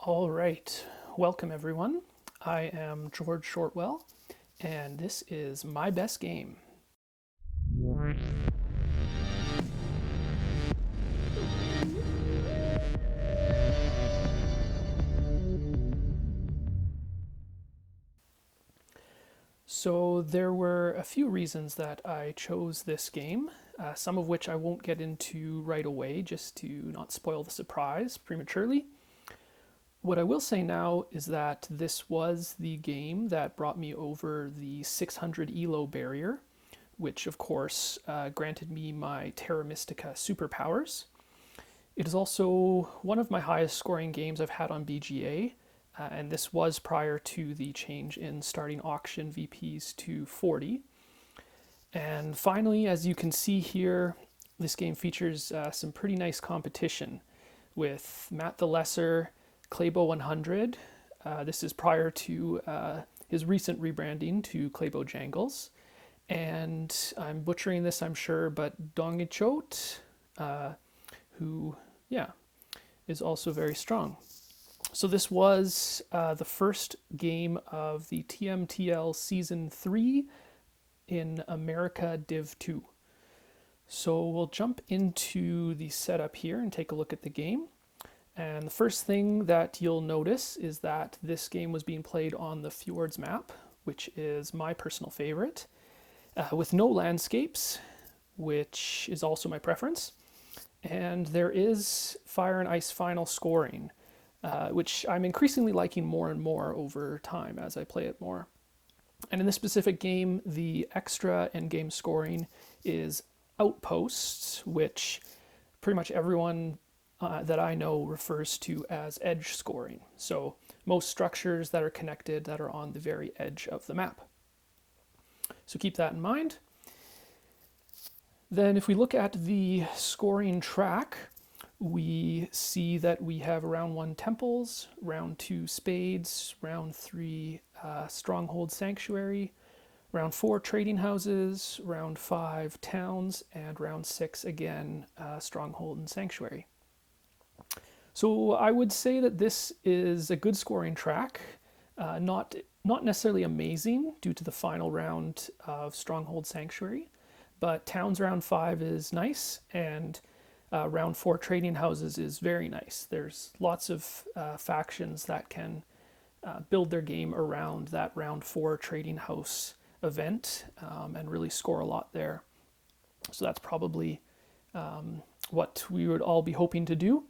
All right, welcome everyone. I am George Shortwell, and this is my best game. So there were a few reasons that I chose this game, some of which I won't get into right away just to not spoil the surprise prematurely. What I will say now is that this was the game that brought me over the 600 ELO barrier, which of course granted me my Terra Mystica superpowers. It is also one of my highest scoring games I've had on BGA, and this was prior to the change in starting auction VPs to 40. And finally, as you can see here, this game features some pretty nice competition with Matt the Lesser, Claybo 100. This is prior to his recent rebranding to Claybo Jangles. And I'm butchering this, I'm sure, but Dongichot, who, is also very strong. So this was the first game of the TMTL Season 3 in America Div 2. So we'll jump into the setup here and take a look at the game. And the first thing that you'll notice is that this game was being played on the Fjords map, which is my personal favorite, with no landscapes, which is also my preference. And there is Fire and Ice final scoring, which I'm increasingly liking more and more over time as I play it more. And in this specific game, the extra endgame scoring is outposts, which pretty much everyone that I know refers to as edge scoring. So most structures that are connected that are on the very edge of the map. So keep that in mind. Then if we look at the scoring track, we see that we have round 1 temples, round 2 spades, round 3 stronghold sanctuary, round 4 trading houses, round 5 towns, and round 6 again stronghold and sanctuary. So I would say that this is a good scoring track, not necessarily amazing due to the final round of stronghold sanctuary, but towns round 5 is nice, and round 4 trading houses is very nice. There's lots of factions that can build their game around that round 4 trading house event and really score a lot there. So that's probably what we would all be hoping to do.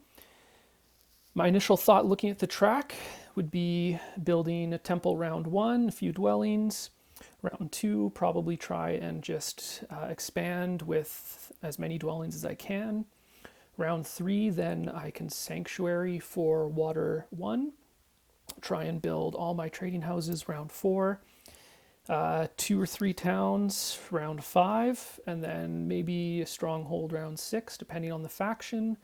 My initial thought looking at the track would be building a temple round 1, a few dwellings. Round 2, probably try and just expand with as many dwellings as I can. Round 3, then I can sanctuary for water 1. Try and build all my trading houses round 4. 2 or 3 towns round 5, and then maybe a stronghold round 6, depending on the faction.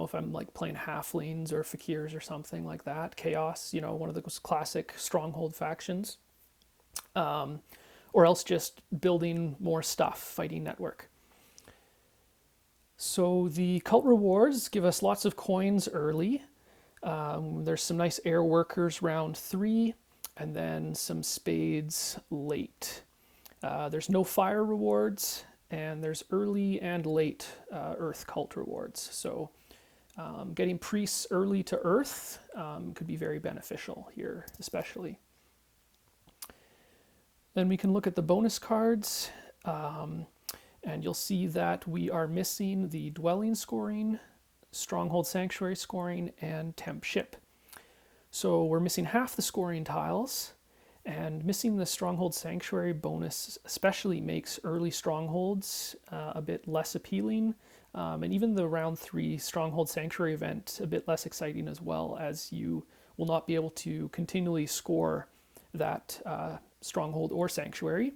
If I'm like playing halflings or fakirs or something like that, chaos, one of those classic stronghold factions. Or else just building more stuff, fighting network. So the cult rewards give us lots of coins early. There's some nice air workers round 3, and then some spades late. There's no fire rewards, and there's early and late earth cult rewards. So getting priests early to earth could be very beneficial here, especially. Then we can look at the bonus cards, and you'll see that we are missing the dwelling scoring, stronghold sanctuary scoring, and temp ship. So we're missing half the scoring tiles, and missing the stronghold sanctuary bonus especially makes early strongholds a bit less appealing, and even the round 3 stronghold sanctuary event a bit less exciting as well, as you will not be able to continually score that stronghold or sanctuary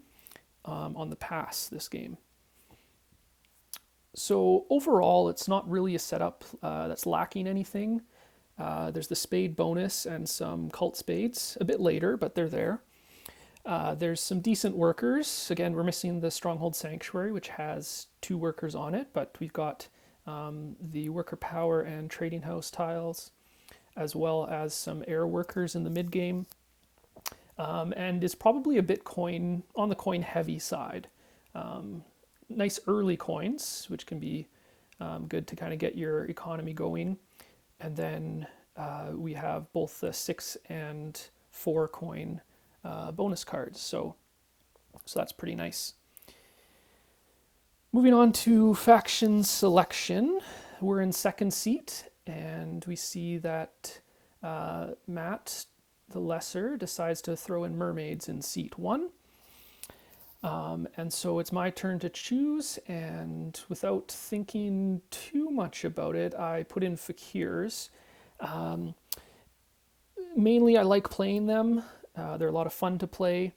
on the pass this game. So overall, it's not really a setup that's lacking anything. There's the spade bonus and some cult spades a bit later, but they're there. There's some decent workers. Again, we're missing the stronghold sanctuary, which has 2 workers on it, but we've got the worker power and trading house tiles. as well as some air workers in the mid game, and is probably a bit on the coin heavy side. Nice early coins, which can be good to kind of get your economy going. And then we have both the 6 and 4 coin bonus cards. So that's pretty nice. Moving on to faction selection, we're in second seat, and we see that Matt, the Lesser, decides to throw in mermaids in seat 1. And so it's my turn to choose, and without thinking too much about it, I put in fakirs. Mainly I like playing them. They're a lot of fun to play,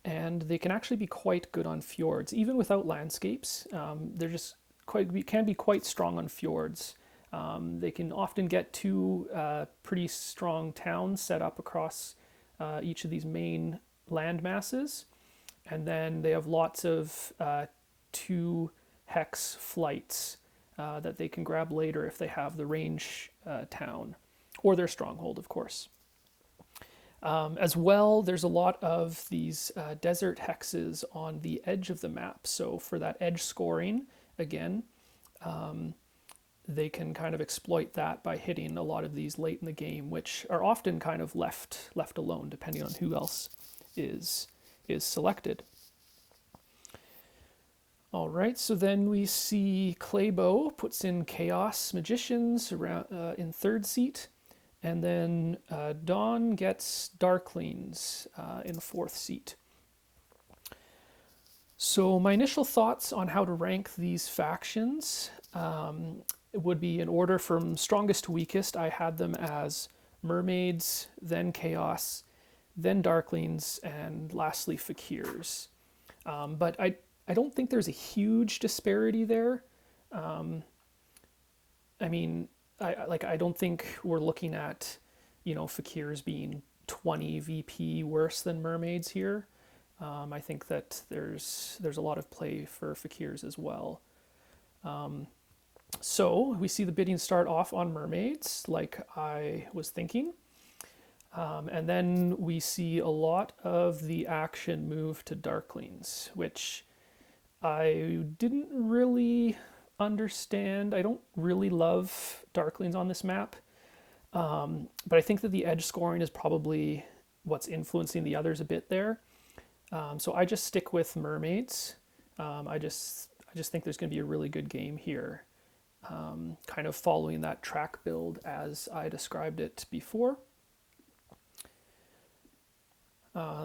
and they can actually be quite good on fjords, even without landscapes. They're just can be quite strong on fjords. They can often get 2 pretty strong towns set up across each of these main land masses. And then they have lots of 2 hex flights that they can grab later if they have the range town, or their stronghold, of course. As well, there's a lot of these desert hexes on the edge of the map. So for that edge scoring, again, they can kind of exploit that by hitting a lot of these late in the game, which are often kind of left alone, depending on who else is selected. All right, so then we see Claybo puts in Chaos Magicians around in third seat, and then Dawn gets Darklings in fourth seat. So my initial thoughts on how to rank these factions would be in order from strongest to weakest. I had them as Mermaids, then Chaos, then Darklings, and lastly Fakirs. But I don't think there's a huge disparity there. I mean, I don't think we're looking at, Fakirs being 20 VP worse than Mermaids here. I think that there's a lot of play for Fakirs as well. So we see the bidding start off on Mermaids, like I was thinking. And then we see a lot of the action move to Darklings, which I didn't really understand. I don't really love Darklings on this map, but I think that the edge scoring is probably what's influencing the others a bit there. So I just stick with Mermaids. I just think there's going to be a really good game here, kind of following that track build as I described it before.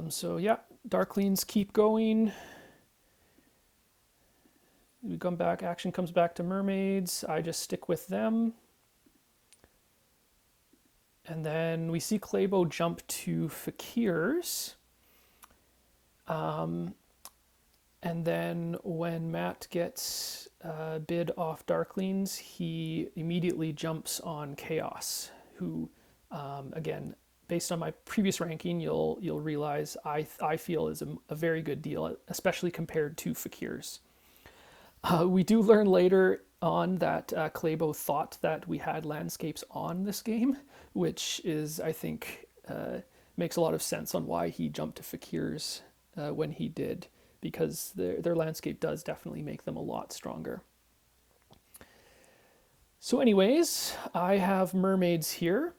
So yeah, Darklings keep going. We come back, action comes back to Mermaids. I just stick with them. And then we see Claybo jump to Fakirs. And then when Matt gets bid off Darklings, he immediately jumps on Chaos, who, again, based on my previous ranking, you'll realize I feel is a very good deal, especially compared to Fakirs. We do learn later on that Claybo thought that we had landscapes on this game, which is, I think, makes a lot of sense on why he jumped to Fakirs when he did, because their landscape does definitely make them a lot stronger. So anyways, I have Mermaids here,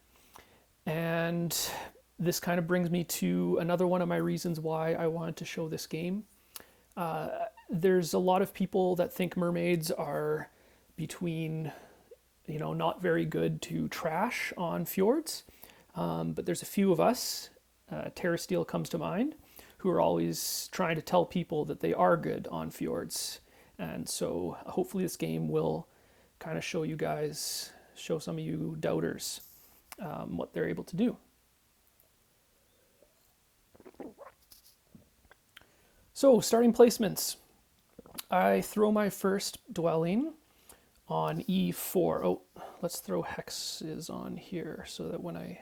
and this kind of brings me to another one of my reasons why I wanted to show this game. There's a lot of people that think Mermaids are between, not very good to trash on fjords, but there's a few of us, Terrasteel comes to mind, who are always trying to tell people that they are good on fjords. And so hopefully this game will kind of show some of you doubters what they're able to do. So starting placements. I throw my first dwelling on E4. Oh, let's throw hexes on here so that when I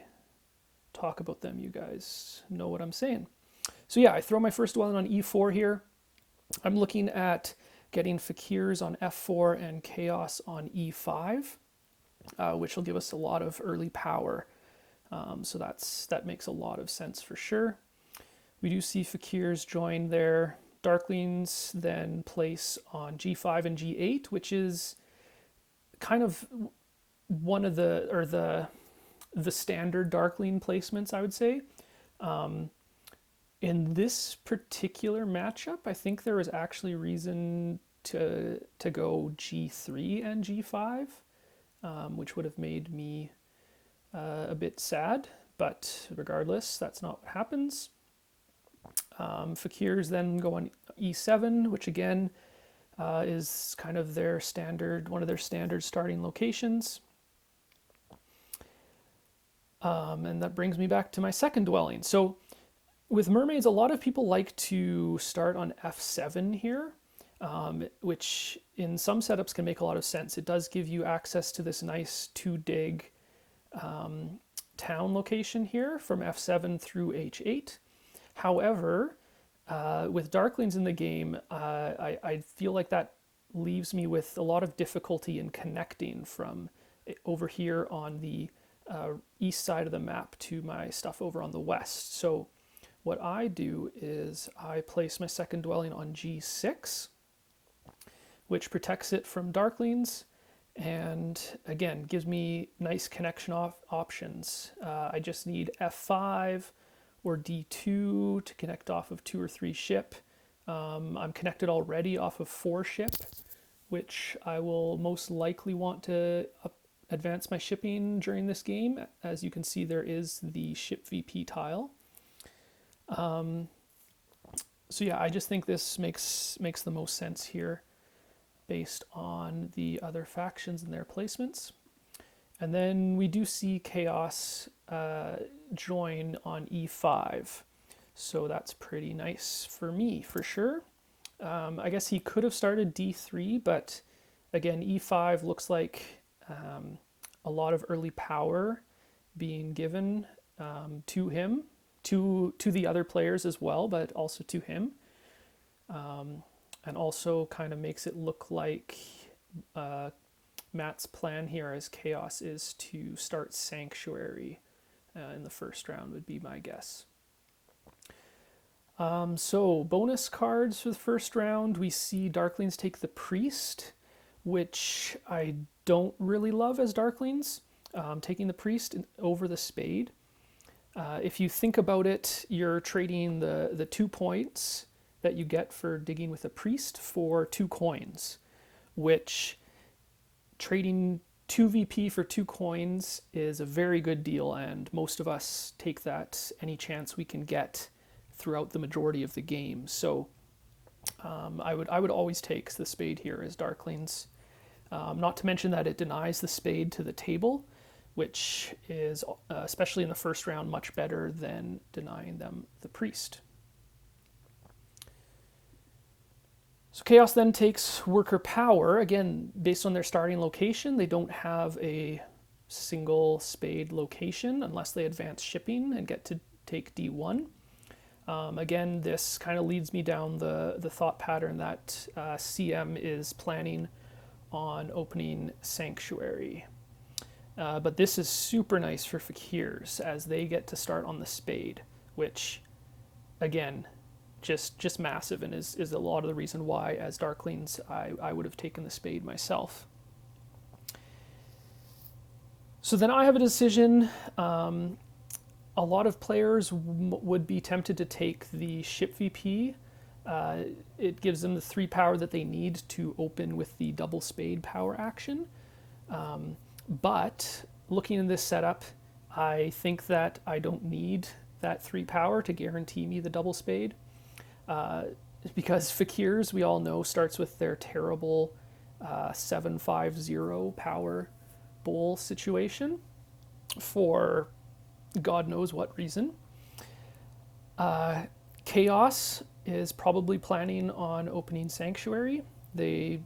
talk about them, you guys know what I'm saying. So yeah, I throw my first dwelling on E4 here. I'm looking at getting Fakirs on F4 and Chaos on E5. which will give us a lot of early power. So that makes a lot of sense for sure. We do see Fakirs join their Darklings, then place on G5 and G8, which is kind of one of the standard Darkling placements, I would say. In this particular matchup, I think there was actually reason to go G3 and G5, which would have made me a bit sad, but regardless, that's not what happens. Fakirs then go on E7, which again is kind of their standard, one of their standard starting locations. And that brings me back to my second dwelling. So with mermaids, a lot of people like to start on F7 here, which in some setups can make a lot of sense. It does give you access to this nice 2-dig town location here from F7 through H8. However, with Darklings in the game, I feel like that leaves me with a lot of difficulty in connecting from over here on the east side of the map to my stuff over on the west. So what I do is I place my second dwelling on G6, which protects it from Darklings, and again gives me nice connection options. I just need F5 or D2 to connect off of 2 or 3 ship. I'm connected already off of 4 ship, which I will most likely want to advance my shipping during this game. As you can see, there is the ship VP tile. So yeah, I just think this makes the most sense here based on the other factions and their placements. And then we do see Chaos join on E5. So that's pretty nice for me, for sure. I guess he could have started D3, but again, E5 looks like a lot of early power being given to him, to the other players as well, but also to him. And also kind of makes it look like Matt's plan here as Chaos is to start Sanctuary in the first round, would be my guess. So bonus cards for the first round, we see Darklings take the Priest, which I don't really love as Darklings, taking the Priest over the Spade. If you think about it, you're trading the 2 points that you get for digging with a Priest for 2 coins, which trading 2 VP for 2 coins is a very good deal, and most of us take that any chance we can get throughout the majority of the game. So I would always take the Spade here as Darklings. Not to mention that it denies the Spade to the table, which is, especially in the first round, much better than denying them the Priest. So Chaos then takes Worker Power. Again, based on their starting location, they don't have a single Spade location unless they advance shipping and get to take D1. Again, this kind of leads me down the thought pattern that CM is planning on opening Sanctuary. But this is super nice for Fakirs as they get to start on the Spade, which, again, just massive, and is a lot of the reason why, as Darklings, I would have taken the Spade myself. So then I have a decision. A lot of players would be tempted to take the Ship VP. It gives them the 3 power that they need to open with the double Spade power action. But looking in this setup, I think that I don't need that 3 power to guarantee me the double Spade. Because Fakirs, we all know, starts with their terrible 7-5-0 power bowl situation for God knows what reason. Chaos is probably planning on opening Sanctuary. They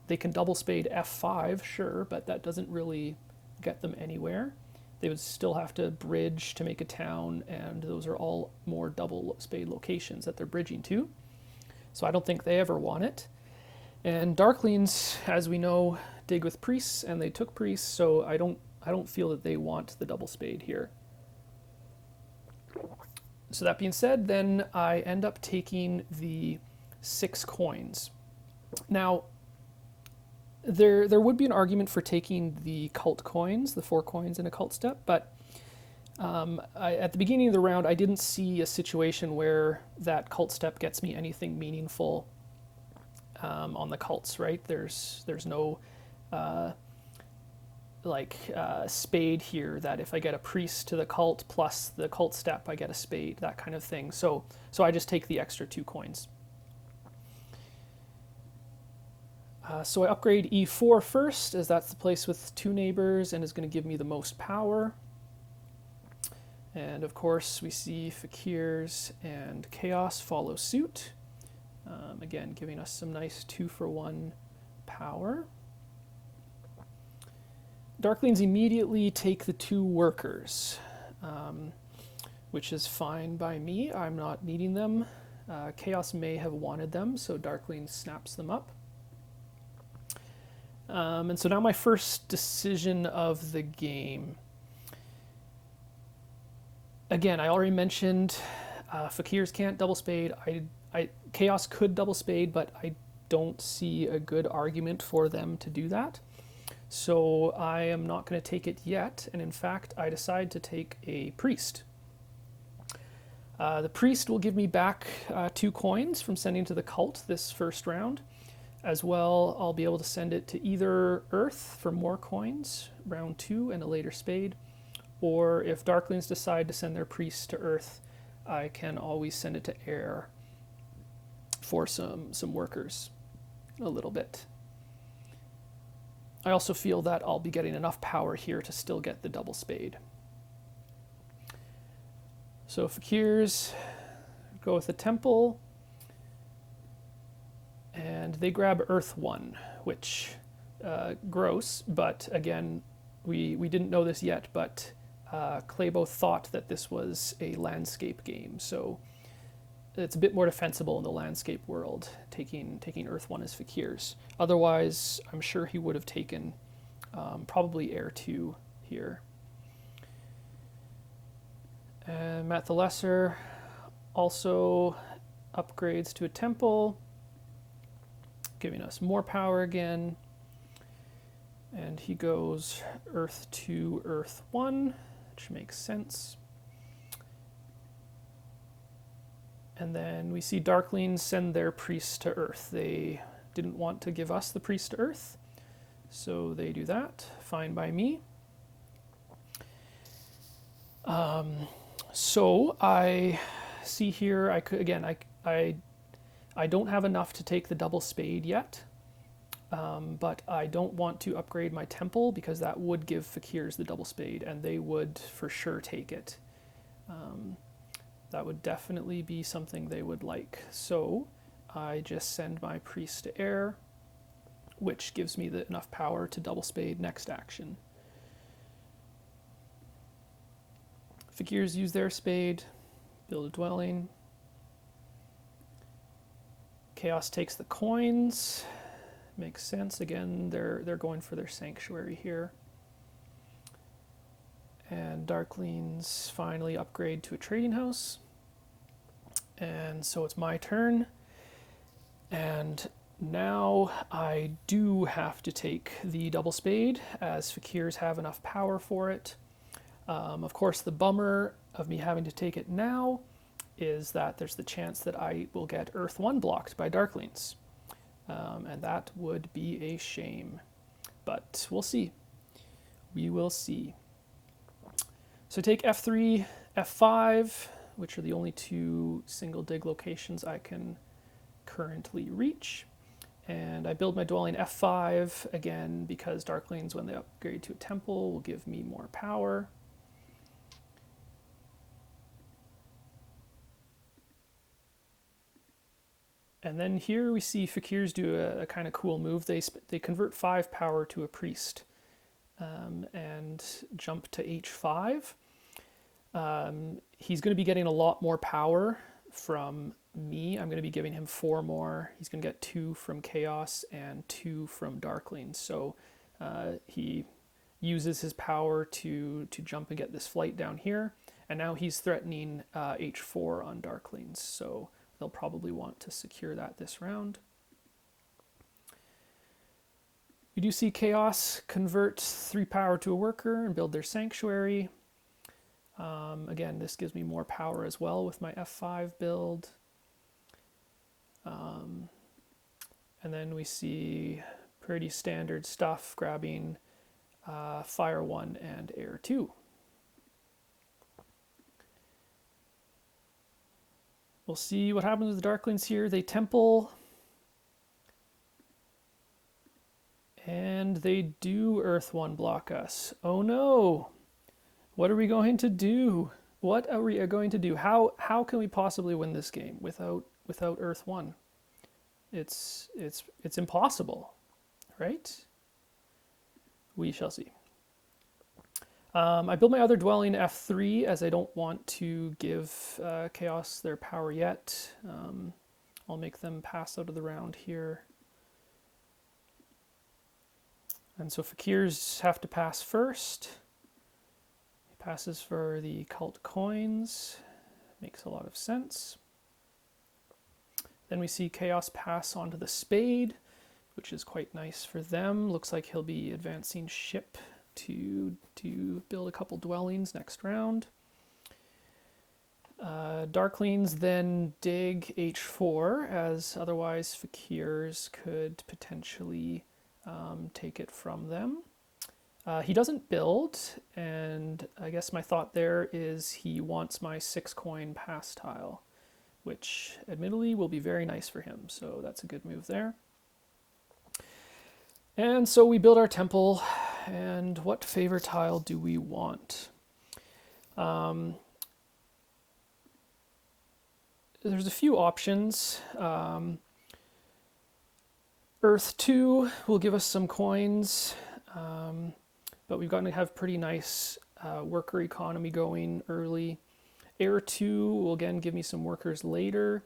can double Spade F5, sure, but that doesn't really get them anywhere. They would still have to bridge to make a town, and those are all more double Spade locations that they're bridging to. So I don't think they ever want it. And Darklings, as we know, dig with priests, and they took priests, so I don't feel that they want the double spade here. So that being said, then I end up taking the 6 coins. Now, there would be an argument for taking the cult coins, the 4 coins in a cult step, but at the beginning of the round, I didn't see a situation where that cult step gets me anything meaningful on the cults, right? There's no spade here that if I get a priest to the cult plus the cult step, I get a spade, that kind of thing. So I just take the extra 2 coins. So I upgrade E4 first, as that's the place with 2 neighbors and is going to give me the most power. And of course, we see Fakirs and Chaos follow suit. Again, giving us some nice 2-for-1 power. Darklings immediately take the 2 workers, which is fine by me. I'm not needing them. Chaos may have wanted them, so Darkling snaps them up. And so now my first decision of the game. Again, I already mentioned Fakirs can't double spade. Chaos could double spade, but I don't see a good argument for them to do that. So I am not going to take it yet, and in fact, I decide to take a priest. The priest will give me back 2 coins from sending to the cult this first round. As well, I'll be able to send it to either Earth for more coins, round 2 and a later spade, or if Darklings decide to send their priest to Earth, I can always send it to Air for some workers, a little bit. I also feel that I'll be getting enough power here to still get the double spade. So Fakirs go with the temple, and they grab Earth 1, which gross, but again, we didn't know this yet, but Claybo thought that this was a landscape game, so it's a bit more defensible in the landscape world, taking Earth 1 as Fakirs. Otherwise, I'm sure he would have taken probably Air 2 here. And Matt the Lesser also upgrades to a temple, giving us more power again. And he goes Earth 2, Earth 1, which makes sense. And then we see Darklings send their priests to Earth. They didn't want to give us the priest to Earth, so they do that. Fine by me. So I see here, I don't have enough to take the double spade yet, but I don't want to upgrade my temple because that would give Fakirs the double spade, and they would for sure take it. That would definitely be something they would like. So I just send my priest to Air, which gives me enough power to double spade next action. Fakirs use their spade, build a dwelling. Chaos takes the coins. Makes sense. Again, they're going for their sanctuary here. And Darklings finally upgrade to a trading house. And so it's my turn. And now I do have to take the double spade, as Fakirs have enough power for it. Of course, the bummer of me having to take it now is that there's the chance that I will get Earth 1 blocked by Darklings. And that would be a shame. But we'll see. We will see. So take F3, F5, which are the only 2 single dig locations I can currently reach. And I build my dwelling F5, again, because Darklings, when they upgrade to a temple, will give me more power. And then here we see Fakirs do a kind of cool move. They convert 5 power to a priest and jump to H5. He's going to be getting a lot more power from me. I'm going to be giving him 4 more. He's going to get 2 from Chaos and 2 from Darklings. So He uses his power to jump and get this flight down here, and now he's threatening h4 on Darklings, so they'll probably want to secure that this round. We do see Chaos convert 3 power to a worker and build their Sanctuary. Again, this gives me more power as well with my F5 build. And then we see pretty standard stuff, grabbing Fire 1 and Air 2. We'll see what happens with the Darklings here. They Temple. And they do Earth 1 block us. Oh no! What are we going to do? What are we going to do? How can we possibly win this game without Earth 1? It's impossible, right? We shall see. I build my other dwelling F3 as I don't want to give Chaos their power yet. I'll make them pass out of the round here. And so Fakirs have to pass first. He passes for the cult coins. Makes a lot of sense. Then we see Chaos pass onto the Spade, which is quite nice for them. Looks like he'll be advancing ship to build a couple dwellings next round. Darklings then dig h4, as otherwise Fakirs could potentially take it from them. He doesn't build, and I guess my thought there is he wants my 6 coin pass tile, which admittedly will be very nice for him, so that's a good move there. And so we build our temple, and what favor tile do we want? There's a few options. Earth 2 will give us some coins, but we've got to have pretty nice worker economy going early. Air 2 will again give me some workers later,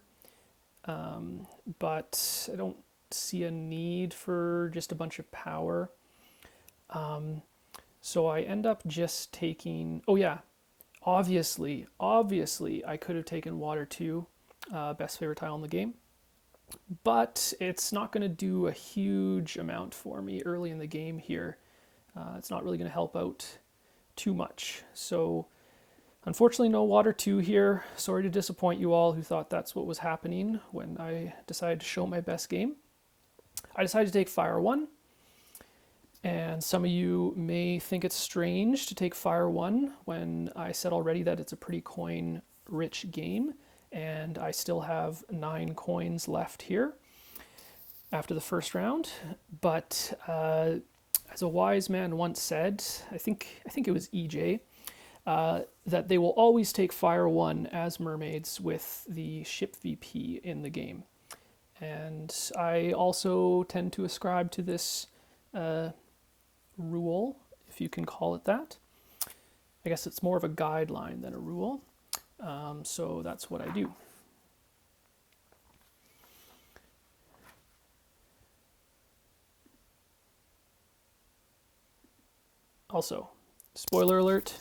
but I don't see a need for just a bunch of power. So I end up just taking, oh yeah, obviously I could have taken Water 2, best favorite tile in the game. But it's not going to do a huge amount for me early in the game here. It's not really going to help out too much. So unfortunately no Water 2 here. Sorry to disappoint you all who thought that's what was happening when I decided to show my best game. I decided to take Fire 1. And some of you may think it's strange to take Fire 1 when I said already that it's a pretty coin-rich game. And I still have 9 coins left here after the first round. But as a wise man once said, I think it was EJ, that they will always take Fire 1 as mermaids with the ship VP in the game. And I also tend to ascribe to this rule, if you can call it that. I guess it's more of a guideline than a rule. So that's what I do. Also, spoiler alert,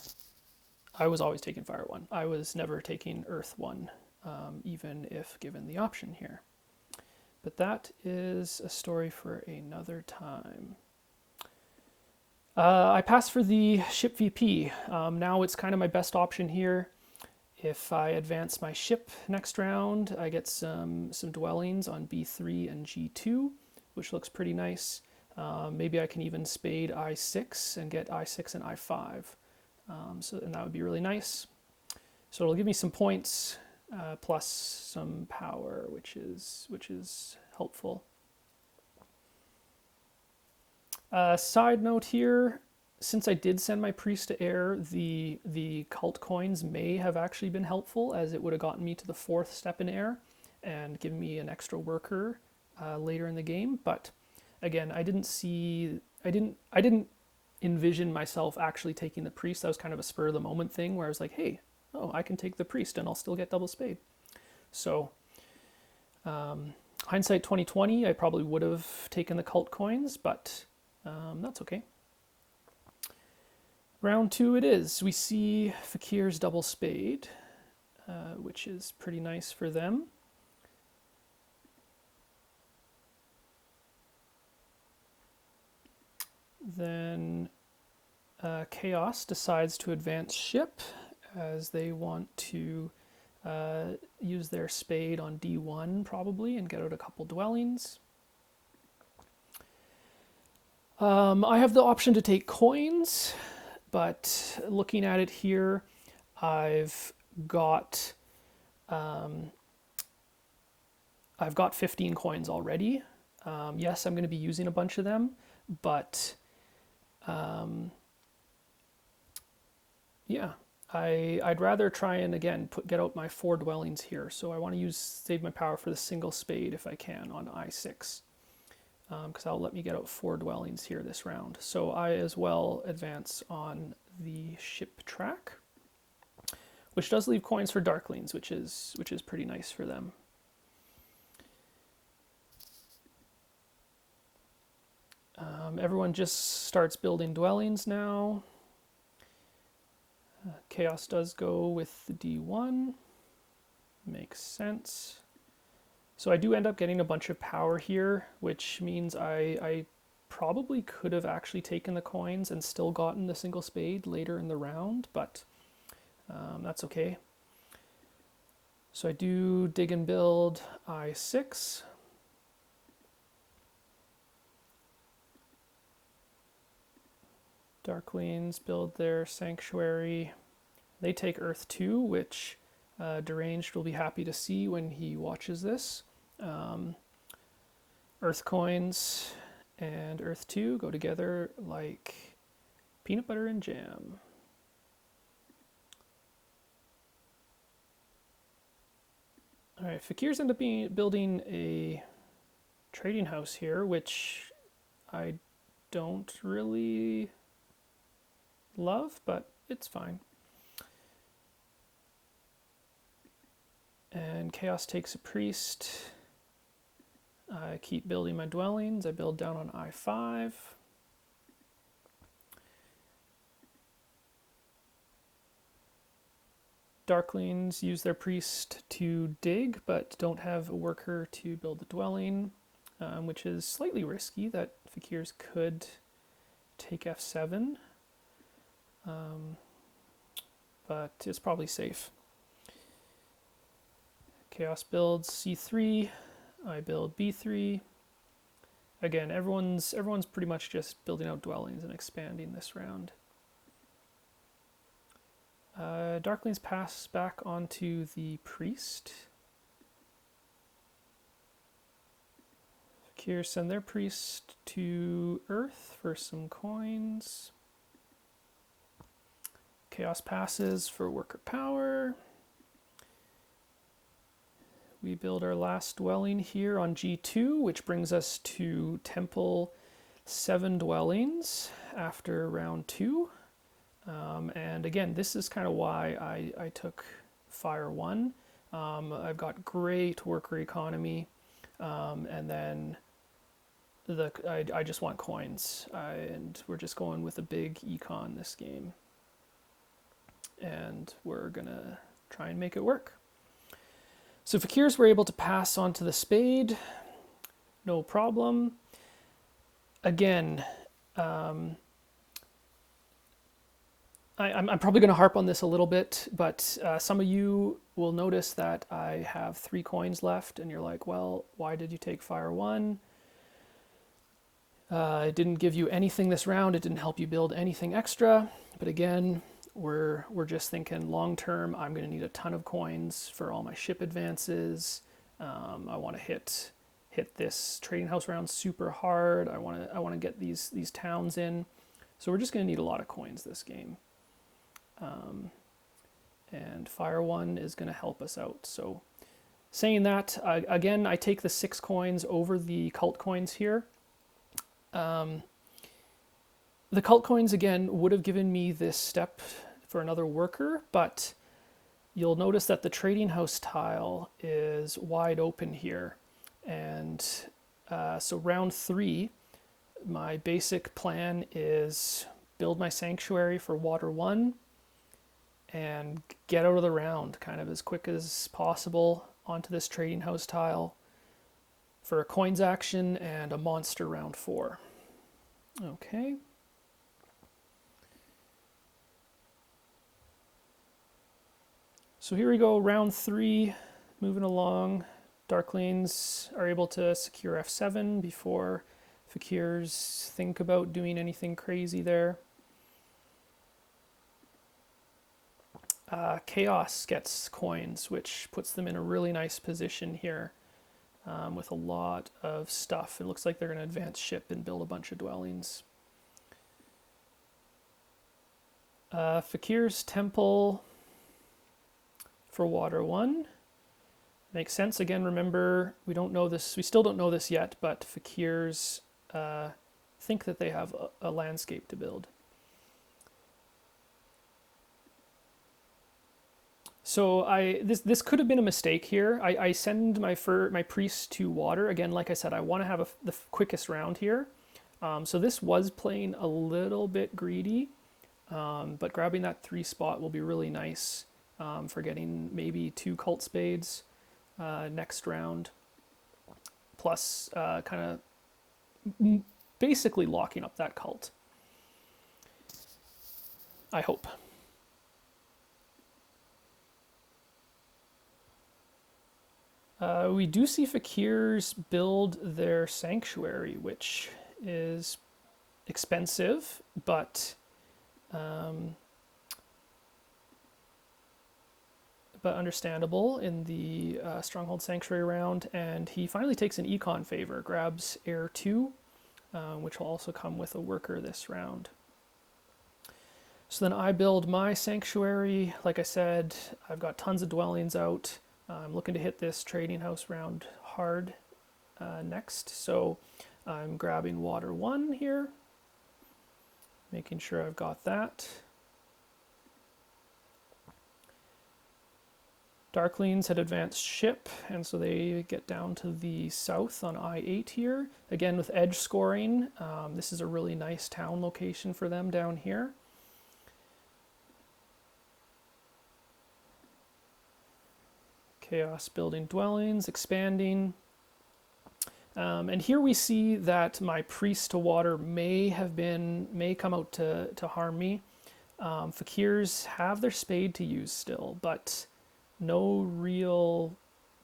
I was always taking Fire 1. I was never taking Earth 1, even if given the option here. But that is a story for another time. I passed for the ship VP. Now it's kind of my best option here. If I advance my ship next round, I get some dwellings on B3 and G2, which looks pretty nice. Maybe I can even spade I6 and get I6 and I5. And that would be really nice. So it'll give me some points plus some power, which is helpful. Side note here. Since I did send my priest to air, the cult coins may have actually been helpful, as it would have gotten me to the 4th step in air and given me an extra worker later in the game. But again, I didn't envision myself actually taking the priest. That was kind of a spur of the moment thing where I was like, hey, oh, I can take the priest and I'll still get double spade. So hindsight 2020, I probably would have taken the cult coins, but That's okay. Round 2 it is. We see Fakir's double spade, which is pretty nice for them. Then Chaos decides to advance ship as they want to use their spade on D1 probably and get out a couple dwellings. I have the option to take coins, but looking at it here, I've got 15 coins already. Yes, I'm going to be using a bunch of them, but yeah, I'd rather try and again get out my 4 dwellings here. So I want to save my power for the single spade if I can on I6, because that'll let me get out 4 dwellings here this round. So I as well advance on the ship track, which does leave coins for Darklings, which is pretty nice for them. Everyone just starts building dwellings now. Chaos does go with the D1. Makes sense. So I do end up getting a bunch of power here, which means I probably could have actually taken the coins and still gotten the single spade later in the round, but that's okay. So I do dig and build I6. Darklings build their sanctuary. They take Earth 2, which Deranged will be happy to see when he watches this. Earth coins and Earth 2 go together like peanut butter and jam. Alright, Fakir's end up building a trading house here, which I don't really love, but it's fine. And Chaos takes a priest. I keep building my dwellings. I build down on I5. Darklings use their priest to dig, but don't have a worker to build the dwelling, which is slightly risky that Fakirs could take F7. But it's probably safe. Chaos builds C3, I build B3. Again, everyone's pretty much just building out dwellings and expanding this round. Darklings pass back onto the priest. Fakir send their priest to Earth for some coins. Chaos passes for worker power. We build our last dwelling here on G2, which brings us to Temple 7 dwellings after round 2. And again, this is kind of why I took Fire 1. I've got great worker economy, and then I just want coins, and we're just going with a big econ this game. And we're gonna try and make it work. So Fakirs were able to pass on to the spade, no problem. Again, I'm probably going to harp on this a little bit, but some of you will notice that I have 3 coins left, and you're like, well, why did you take Fire 1? It didn't give you anything this round, it didn't help you build anything extra, but again, we're just thinking long term, I'm going to need a ton of coins for all my ship advances. I want to hit this trading house round super hard. I want to get these towns in. So we're just going to need a lot of coins this game. And Fire 1 is going to help us out. So saying that, again, I take the 6 coins over the cult coins here. The cult coins, again, would have given me this step for another worker, but you'll notice that the trading house tile is wide open here. And so round 3, my basic plan is build my sanctuary for water 1 and get out of the round kind of as quick as possible onto this trading house tile for a coins action and a monster round 4. Okay. So here we go, round 3, moving along. Darklings are able to secure F7 before Fakirs think about doing anything crazy there. Chaos gets coins, which puts them in a really nice position here with a lot of stuff. It looks like they're going to advance ship and build a bunch of dwellings. Fakir's Temple for water 1. Makes sense. Again, remember, we don't know this. We still don't know this yet, but Fakirs think that they have a landscape to build. So this could have been a mistake here. I send my priest to water. Again, like I said, I want to have the quickest round here. So this was playing a little bit greedy, but grabbing that 3 spot will be really nice for getting maybe 2 cult spades next round. Plus kind of basically locking up that cult. I hope. We do see Fakirs build their sanctuary, which is expensive, but understandable in the Stronghold Sanctuary round. And he finally takes an econ favor, grabs Heir 2, which will also come with a worker this round. So then I build my sanctuary. Like I said, I've got tons of dwellings out. I'm looking to hit this trading house round hard next, so I'm grabbing water 1 here, making sure I've got that. Darklings had advanced ship, and so they get down to the south on I-8 here. Again, with edge scoring, this is a really nice town location for them down here. Chaos building dwellings, expanding. And here we see that my priest to water may come out to harm me. Fakirs have their spade to use still, but no real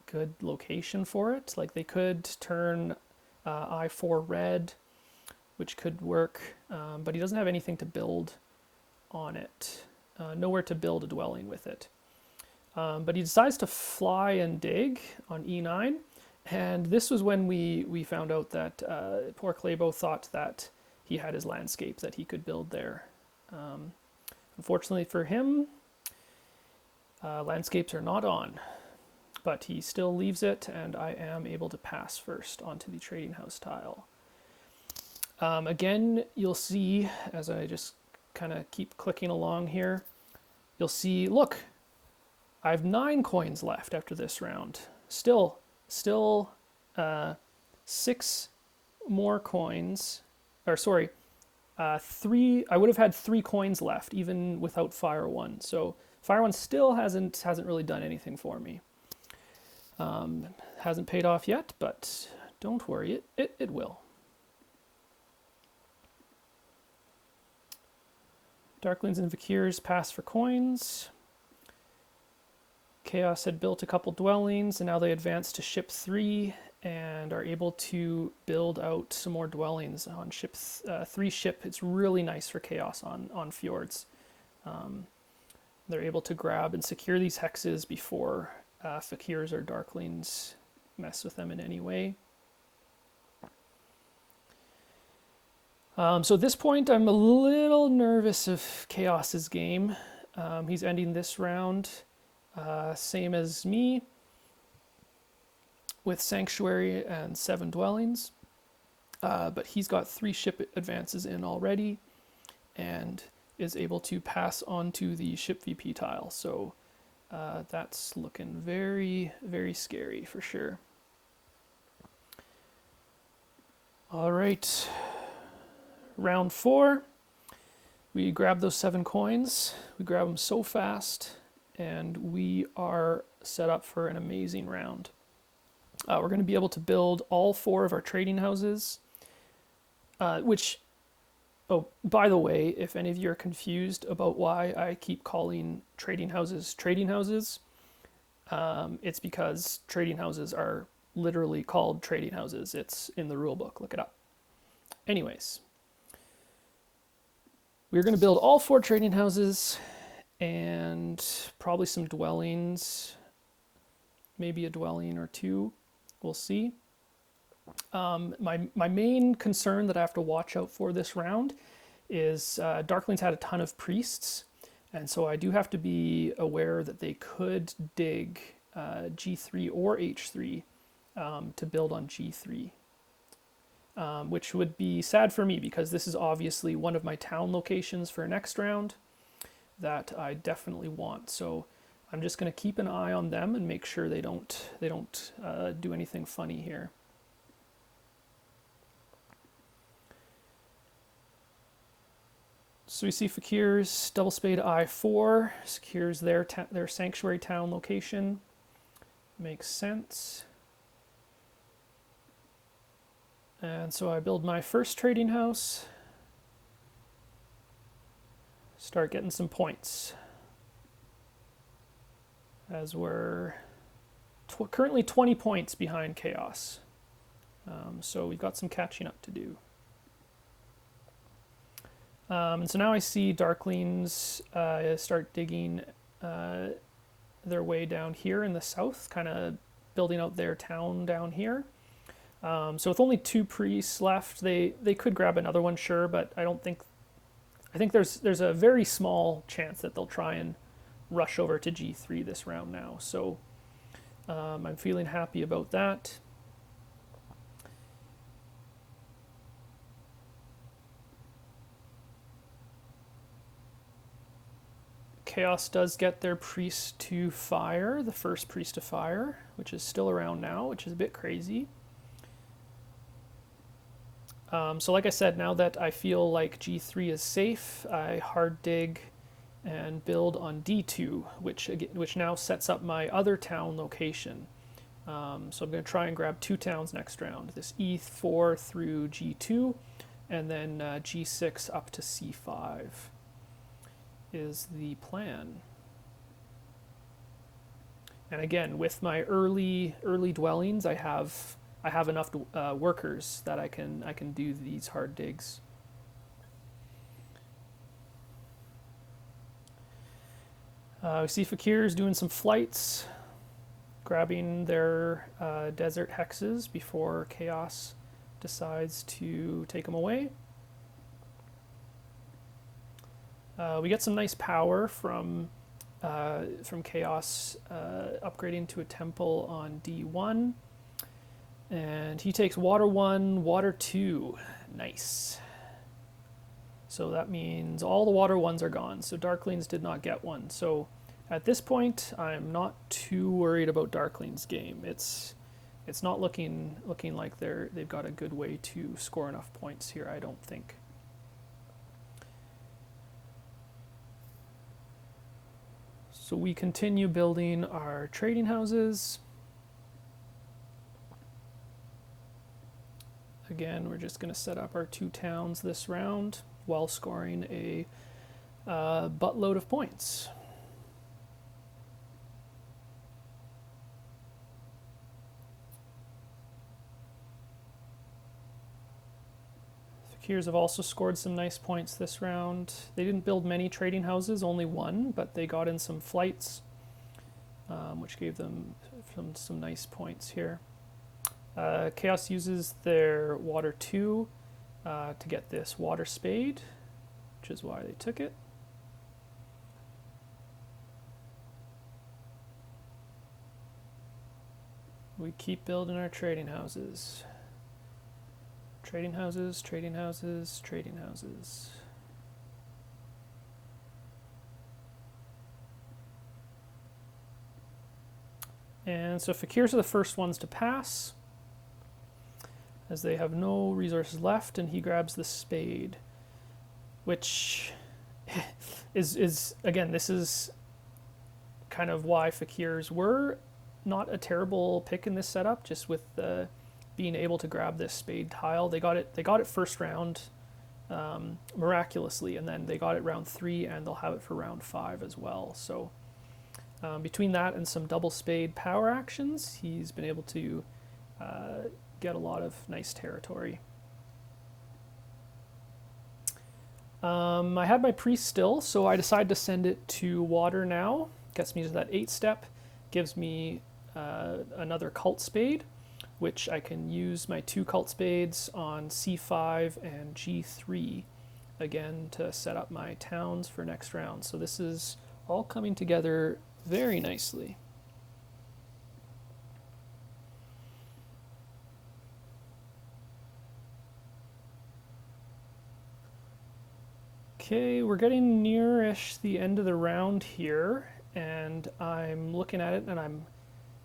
good location for it. Like they could turn I4 red, which could work, but he doesn't have anything to build on it. Nowhere to build a dwelling with it. But he decides to fly and dig on E9, and this was when we found out that poor Claybo thought that he had his landscape that he could build there. Unfortunately for him, landscapes are not on, but he still leaves it, and I am able to pass first onto the trading house tile. Again, you'll see, as I just kind of keep clicking along here, you'll see, look, I have 9 coins left after this round. Still 6 more coins, or sorry, 3. I would have had 3 coins left even without Fire 1. So Fire 1 still hasn't really done anything for me. Hasn't paid off yet, but don't worry, it will. Darklings and Fakirs pass for coins. Chaos had built a couple dwellings, and now they advance to ship 3 and are able to build out some more dwellings on ship 3 ship. It's really nice for Chaos on fjords. They're able to grab and secure these hexes before Fakirs or Darklings mess with them in any way. So at this point, I'm a little nervous of Chaos's game. He's ending this round. Same as me, with Sanctuary and 7 dwellings, but he's got 3 ship advances in already, and is able to pass on to the ship VP tile, so that's looking very, very scary for sure. All right, round 4, we grab those 7 coins. We grab them so fast, and we are set up for an amazing round. We're going to be able to build all 4 of our trading houses, which, oh, by the way, if any of you are confused about why I keep calling trading houses, it's because trading houses are literally called trading houses. It's in the rule book. Look it up. Anyways, we're going to build all 4 trading houses and probably some dwellings, maybe a dwelling or 2. We'll see. My main concern that I have to watch out for this round is Darklings had a ton of priests, and so I do have to be aware that they could dig G3 or H3 to build on G3, which would be sad for me because this is obviously one of my town locations for next round that I definitely want. So I'm just going to keep an eye on them and make sure they don't do anything funny here. So we see Fakir's double spade I4 secures their sanctuary town location. Makes sense. And so I build my first trading house. Start getting some points. As we're currently 20 points behind Chaos. So we've got some catching up to do. And so now I see Darklings start digging their way down here in the south, kind of building out their town down here. So with only 2 priests left, they could grab another one, sure, but I think there's a very small chance that they'll try and rush over to G3 this round now. So I'm feeling happy about that. Chaos does get their priest to fire, the first priest to fire, which is still around now, which is a bit crazy. So like I said, now that I feel like G3 is safe, I hard dig and build on D2, which now sets up my other town location. So I'm going to try and grab 2 towns next round, this E4 through G2, and then G6 up to C5 is the plan. And again, with my early dwellings, I have enough workers that I can do these hard digs. We see Fakir's doing some flights, grabbing their desert hexes before Chaos decides to take them away. We get some nice power from Chaos upgrading to a temple on D1. And he takes water 1, water 2. Nice. So that means all the water 1s are gone. So Darklings did not get one. So at this point, I'm not too worried about Darklings' game. It's not looking like they've got a good way to score enough points here, I don't think. So we continue building our trading houses. Again, we're just going to set up our 2 towns this round while scoring a buttload of points. Fakirs have also scored some nice points this round. They didn't build many trading houses, only 1, but they got in some flights, which gave them some nice points here. Chaos uses their water 2 to get this water spade, which is why they took it. We keep building our trading houses. Trading houses, trading houses, trading houses. And so Fakirs are the first ones to pass. as they have no resources left, and he grabs the spade, which is again, this is kind of why fakirs were not a terrible pick in this setup, just with being able to grab this spade tile. They got it first round, miraculously, and then they got it round 3, and they'll have it for round 5 as well. So between that and some double spade power actions, he's been able to get a lot of nice territory. I had my priest still, so I decided to send it to water now. Gets me to that 8 step, gives me another cult spade, which I can use my 2 cult spades on c5 and g3 again to set up my towns for next round. So this is all coming together very nicely. Okay, we're getting near-ish the end of the round here, and I'm looking at it, and I'm,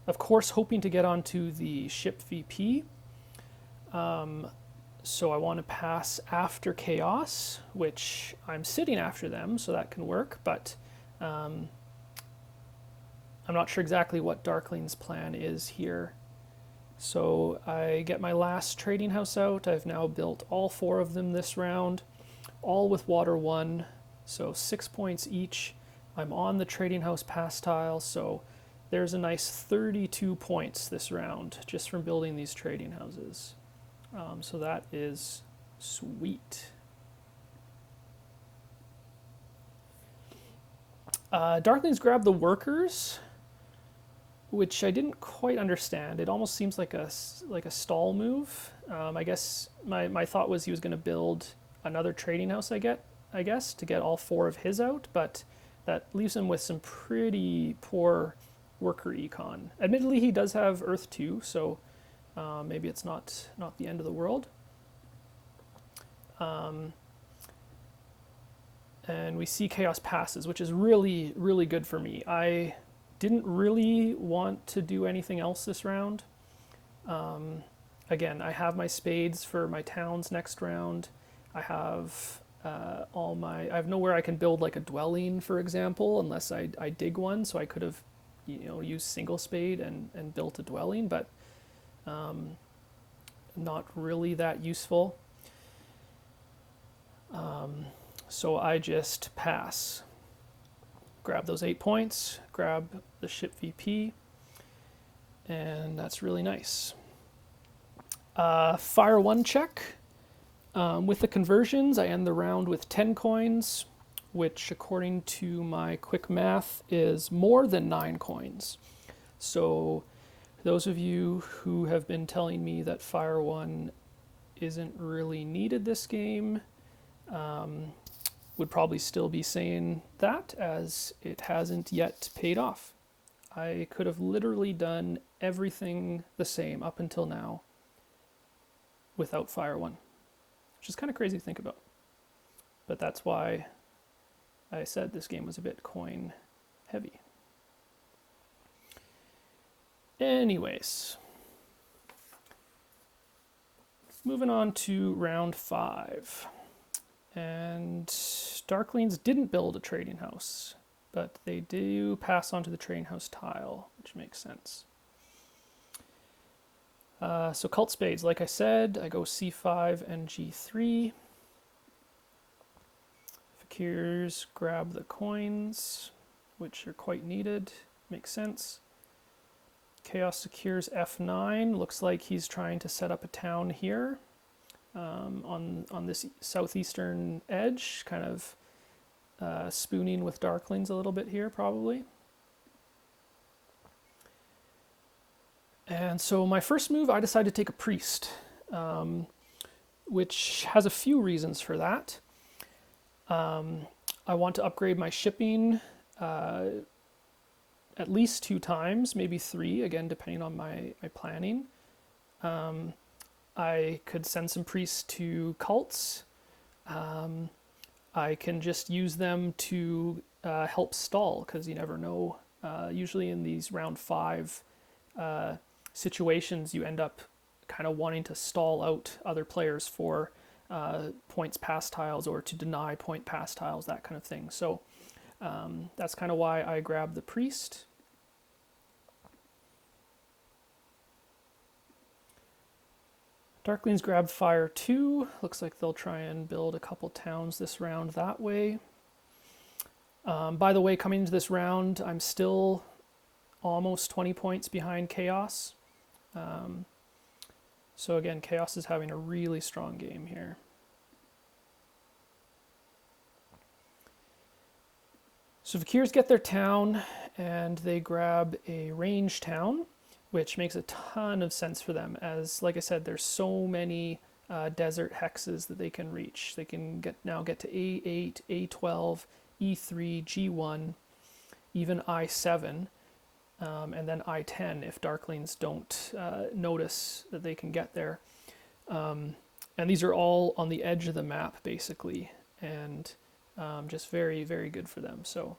of course, hoping to get onto the ship VP. So I want to pass after Chaos, which I'm sitting after them, so that can work, but I'm not sure exactly what Darkling's plan is here. So I get my last trading house out. I've now built all 4 of them this round, all with water 1, so 6 points each. I'm on the trading house pass tile, so there's a nice 32 points this round just from building these trading houses. So that is sweet. Darkling's grabbed the workers, which I didn't quite understand. It almost seems like a stall move. I guess my thought was he was going to build another trading house, I guess, to get all 4 of his out, but that leaves him with some pretty poor worker econ. Admittedly, he does have Earth 2, so maybe it's not the end of the world. And we see Chaos passes, which is really, really good for me. I didn't really want to do anything else this round. Again, I have my spades for my towns next round. I have I have nowhere I can build like a dwelling, for example, unless I dig one. So I could have, used single spade and built a dwelling, but not really that useful. So I just pass. Grab those 8 points, grab the ship VP, and that's really nice. Fire 1 check. With the conversions, I end the round with 10 coins, which according to my quick math is more than 9 coins. So those of you who have been telling me that Fire 1 isn't really needed this game would probably still be saying that, as it hasn't yet paid off. I could have literally done everything the same up until now without Fire 1. Which is kind of crazy to think about. But that's why I said this game was a bit coin heavy. Anyways, moving on to round 5. And Darklings didn't build a trading house, but they do pass on to the trading house tile, which makes sense. So cult spades, like I said, I go c5 and g3. Fakirs grab the coins, which are quite needed. Makes sense. Chaos secures f9. Looks like he's trying to set up a town here on this southeastern edge, kind of spooning with Darklings a little bit here, probably. And so my first move, I decided to take a priest, which has a few reasons for that. I want to upgrade my shipping at least 2 times, maybe 3, again, depending on my planning. I could send some priests to cults. I can just use them to help stall, because you never know. Usually in these round 5 situations, you end up kind of wanting to stall out other players for points pass tiles or to deny point pass tiles, that kind of thing. So that's kind of why I grabbed the priest. Darklings grab fire 2. Looks like they'll try and build a couple towns this round that way. By the way, coming into this round, I'm still almost 20 points behind Chaos. So again, Chaos is having a really strong game here. So Fakirs get their town, and they grab a range town, which makes a ton of sense for them, as, like I said, there's so many desert hexes that they can reach. They can now get to A8, A12, E3, G1, even I7, and then I10 if Darklings don't notice that they can get there. And these are all on the edge of the map, basically, and just very, very good for them. So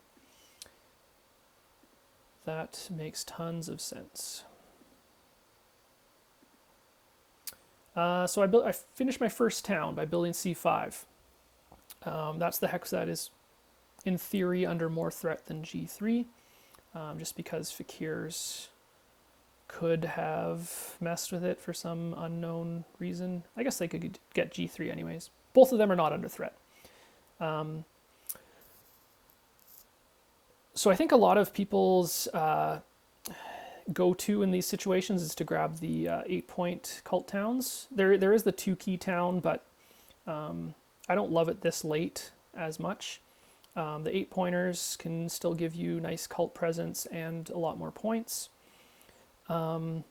that makes tons of sense. So I finished my first town by building C5. That's the hex that is, in theory, under more threat than G3, just because Fakirs could have messed with it for some unknown reason. I guess they could get G3 anyways. Both of them are not under threat. So I think a lot of people's go-to in these situations is to grab the 8-point cult towns. There is the 2-key town, but I don't love it this late as much. The 8-pointers can still give you nice cult presence and a lot more points. And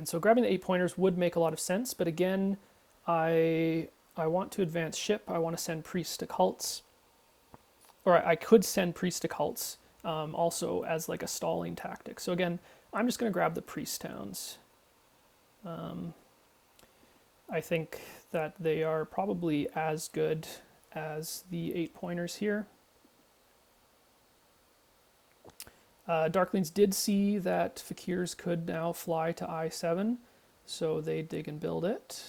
so grabbing the 8-pointers would make a lot of sense, but again, I want to advance ship. I want to send priests to cults. Or I could send priests to cults also as like a stalling tactic. So again, I'm just going to grab the priest towns. I think that they are probably as good as the 8-pointers here. Darklings did see that Fakirs could now fly to I7, so they dig and build it.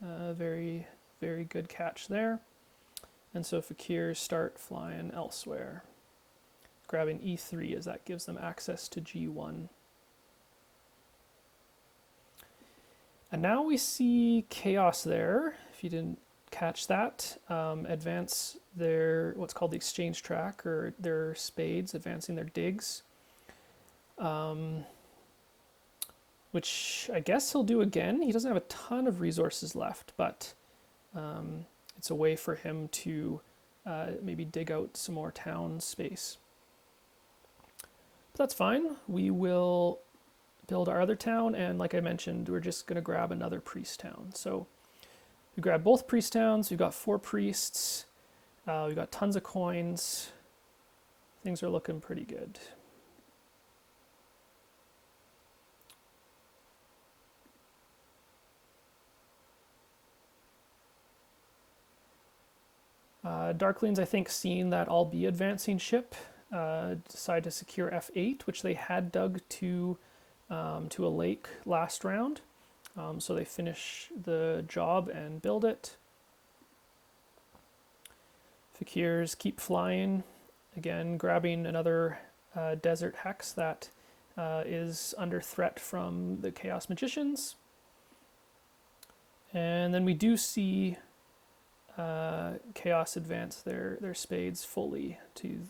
Very, very good catch there. And so Fakirs start flying elsewhere, grabbing E3 as that gives them access to G1. And now we see Chaos there, if you didn't catch that, advance their, what's called the exchange track, or their spades, advancing their digs. Which I guess he'll do again. He doesn't have a ton of resources left, but it's a way for him to maybe dig out some more town space. But that's fine. We will build our other town, and like I mentioned, we're just going to grab another priest town. So we grab both priest towns. We've got 4 priests. We've got tons of coins. Things are looking pretty good. Darklings, I think, seeing that I'll be advancing ship, decide to secure F8, which they had dug to a lake last round. So they finish the job and build it. Fakirs keep flying, again grabbing another desert hex that is under threat from the Chaos Magicians. And then we do see Chaos advance their spades fully,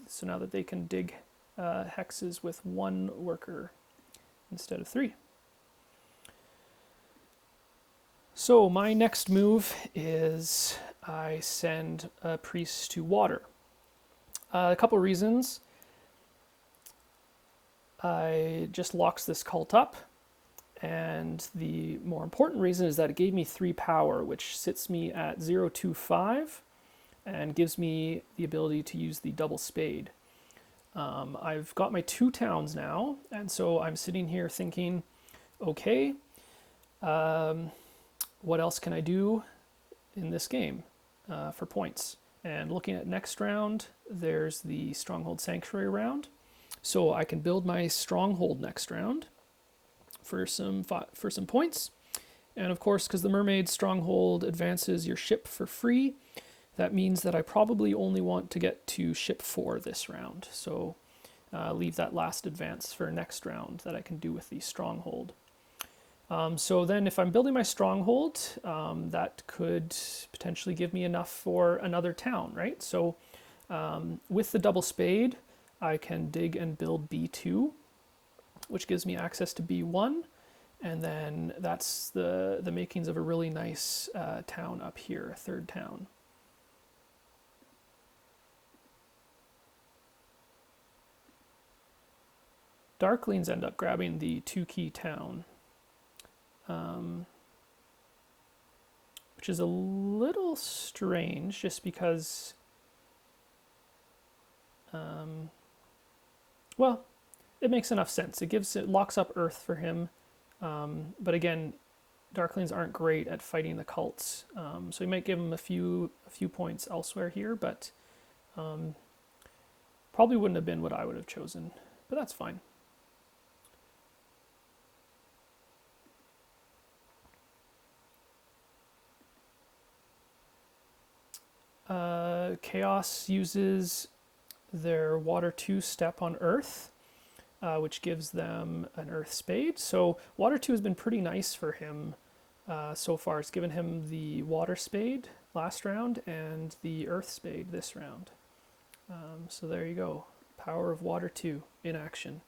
so now that they can dig hexes with 1 worker instead of 3. So my next move is I send a priest to water. A couple reasons. I just locks this cult up, and the more important reason is that it gave me 3 power, which sits me at 025 and gives me the ability to use the double spade. I've got my 2 towns now, and so I'm sitting here thinking, okay, what else can I do in this game for points? And looking at next round, there's the Stronghold Sanctuary round. So I can build my Stronghold next round, for some points. And of course, because the Mermaid Stronghold advances your ship for free, that means that I probably only want to get to ship 4 this round. So leave that last advance for next round that I can do with the Stronghold. So then if I'm building my Stronghold, that could potentially give me enough for another town, right? So with the double spade, I can dig and build B2, which gives me access to B1. And then that's the makings of a really nice town up here, a third town. Darklings end up grabbing the 2-key town, which is a little strange just because, well, it makes enough sense. It locks up Earth for him, but again, Darklings aren't great at fighting the cults, so we might give him a few points elsewhere here, but probably wouldn't have been what I would have chosen, but that's fine. Chaos uses their Water 2 step on Earth, which gives them an Earth Spade. So Water 2 has been pretty nice for him so far. It's given him the Water Spade last round and the Earth Spade this round. So there you go. Power of Water 2 in action.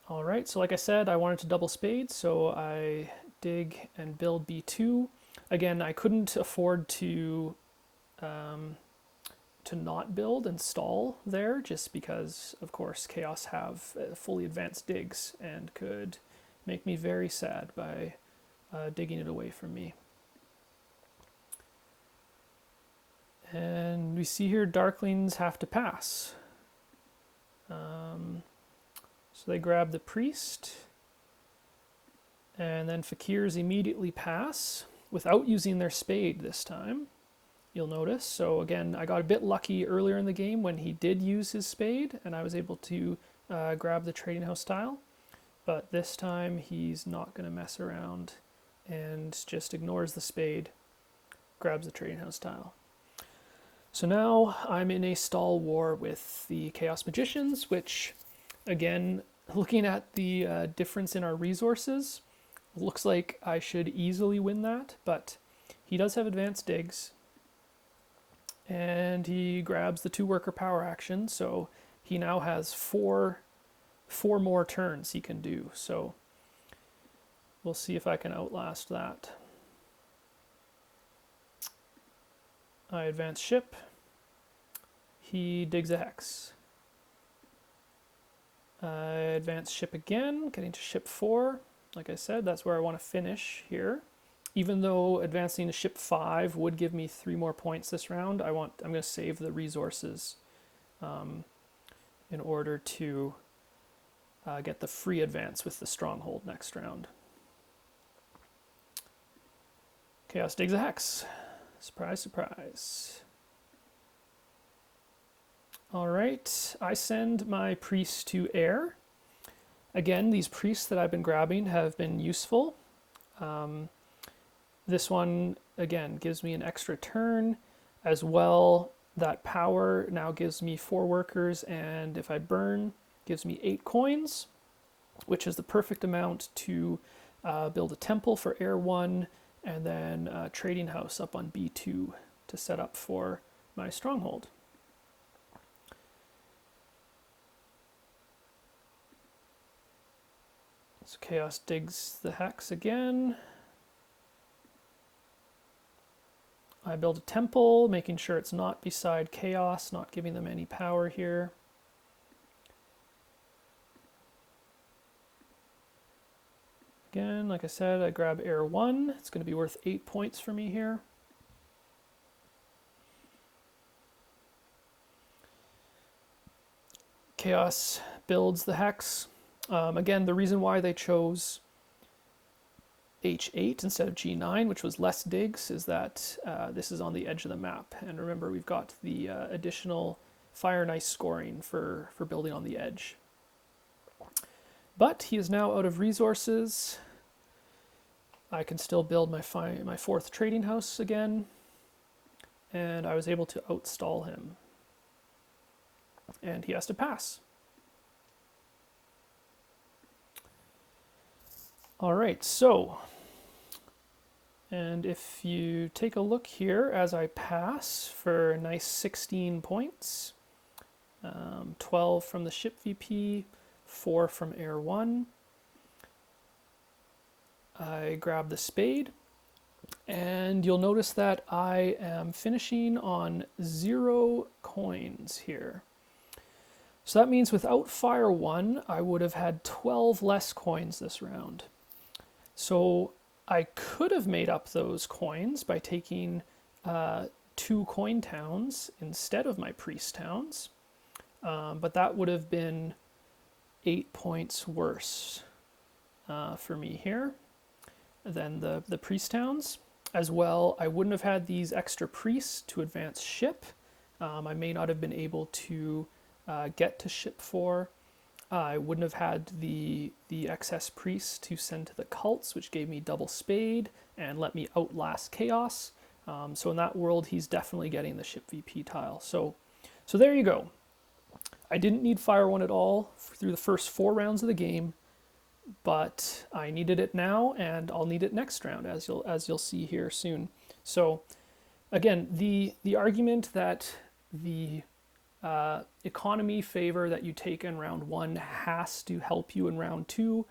All right, so like I said, I wanted to double spade, so I dig and build B2. Again, I couldn't afford to not build and stall there, just because, of course, Chaos have fully advanced digs and could make me very sad by digging it away from me. And we see here Darklings have to pass. So they grab the priest, and then Fakirs immediately pass without using their spade this time, you'll notice. So again, I got a bit lucky earlier in the game when he did use his spade, and I was able to grab the trading house tile. But this time he's not going to mess around and just ignores the spade, grabs the trading house tile. So now I'm in a stall war with the Chaos Magicians, which, again, looking at the difference in our resources, looks like I should easily win that, but he does have advanced digs, and he grabs the 2 worker power action, so he now has four more turns he can do, so we'll see if I can outlast that. I advance ship. He digs a hex. I advance ship again, getting to ship 4. Like I said, that's where I want to finish here. Even though advancing to ship 5 would give me 3 more points this round, I'm going to save the resources in order to get the free advance with the stronghold next round. Chaos digs a hex. Surprise, surprise. All right, I send my priest to air. Again, these priests that I've been grabbing have been useful. This one, again, gives me an extra turn. As well, that power now gives me 4 workers, and if I burn, gives me 8 coins, which is the perfect amount to build a temple for air 1, and then a trading house up on B2 to set up for my stronghold. So Chaos digs the hex again. I build a temple, making sure it's not beside Chaos, not giving them any power here. Again, like I said, I grab air 1. It's going to be worth 8 points for me here. Chaos builds the hex. Again, the reason why they chose H8 instead of G9, which was less digs, is that this is on the edge of the map. And remember, we've got the additional fire and ice scoring for building on the edge. But he is now out of resources. I can still build my 4th trading house again, and I was able to outstall him. And he has to pass. All right, so, and if you take a look here as I pass for a nice 16 points, 12 from the ship VP, 4 from Air 1. I grab the spade, and you'll notice that I am finishing on 0 coins here. So that means without Fire 1, I would have had 12 less coins this round. So I could have made up those coins by taking 2 coin towns instead of my priest towns, but that would have been 8 points worse for me here than the priest towns. As well, I wouldn't have had these extra priests to advance ship. I may not have been able to get to ship 4. I wouldn't have had the excess priests to send to the cults, which gave me double spade and let me outlast chaos. So in that world, he's definitely getting the ship VP tile. So there you go. I didn't need Fire 1 at all through the first 4 rounds of the game, but I needed it now, and I'll need it next round, as you'll see here soon. So again, the argument that the economy favor that you take in round 1 has to help you in round 2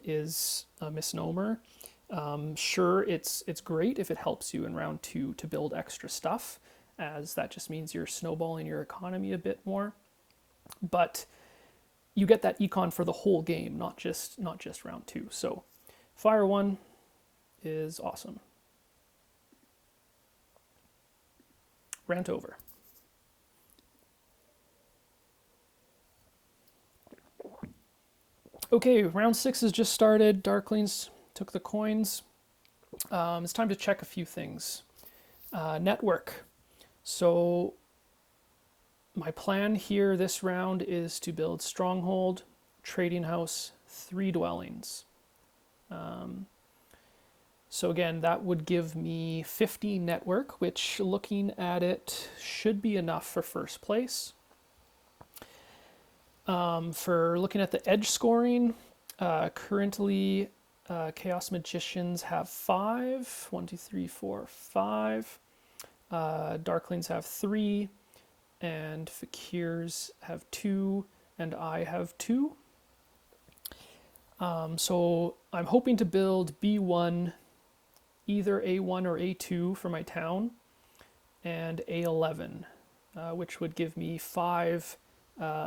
is a misnomer. Sure, it's great if it helps you in round 2 to build extra stuff, as that just means you're snowballing your economy a bit more. But you get that econ for the whole game, not just round 2. So Fire 1 is awesome. Rant over. Okay, round 6 has just started. Darklings took the coins. It's time to check a few things. Network. So my plan here this round is to build Stronghold, Trading House, 3 dwellings. So again, that would give me 50 network, which looking at it should be enough for first place. For looking at the edge scoring, currently Chaos Magicians have 5. 1, 2, 3, 4, 5. Darklings have 3. And Fakirs have 2, and I have 2. So I'm hoping to build B1, either A1 or A2 for my town, and A11, which would give me 5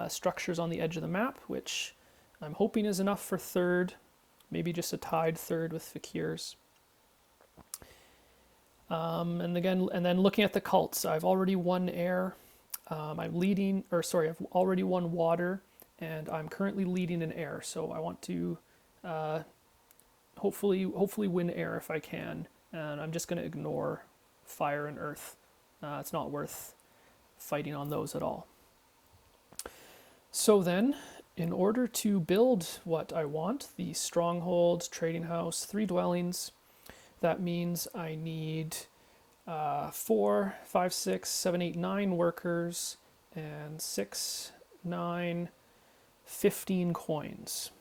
structures on the edge of the map, which I'm hoping is enough for 3rd, maybe just a tied 3rd with Fakirs. And then looking at the cults, I've already won air. I've already won water, and I'm currently leading in air. So I want to hopefully win air if I can. And I'm just going to ignore fire and earth. It's not worth fighting on those at all. So then, in order to build what I want, the stronghold, trading house, 3 dwellings, that means I need 4, 5, 6, 7, 8, 9 workers, and 6, 9, 15 coins.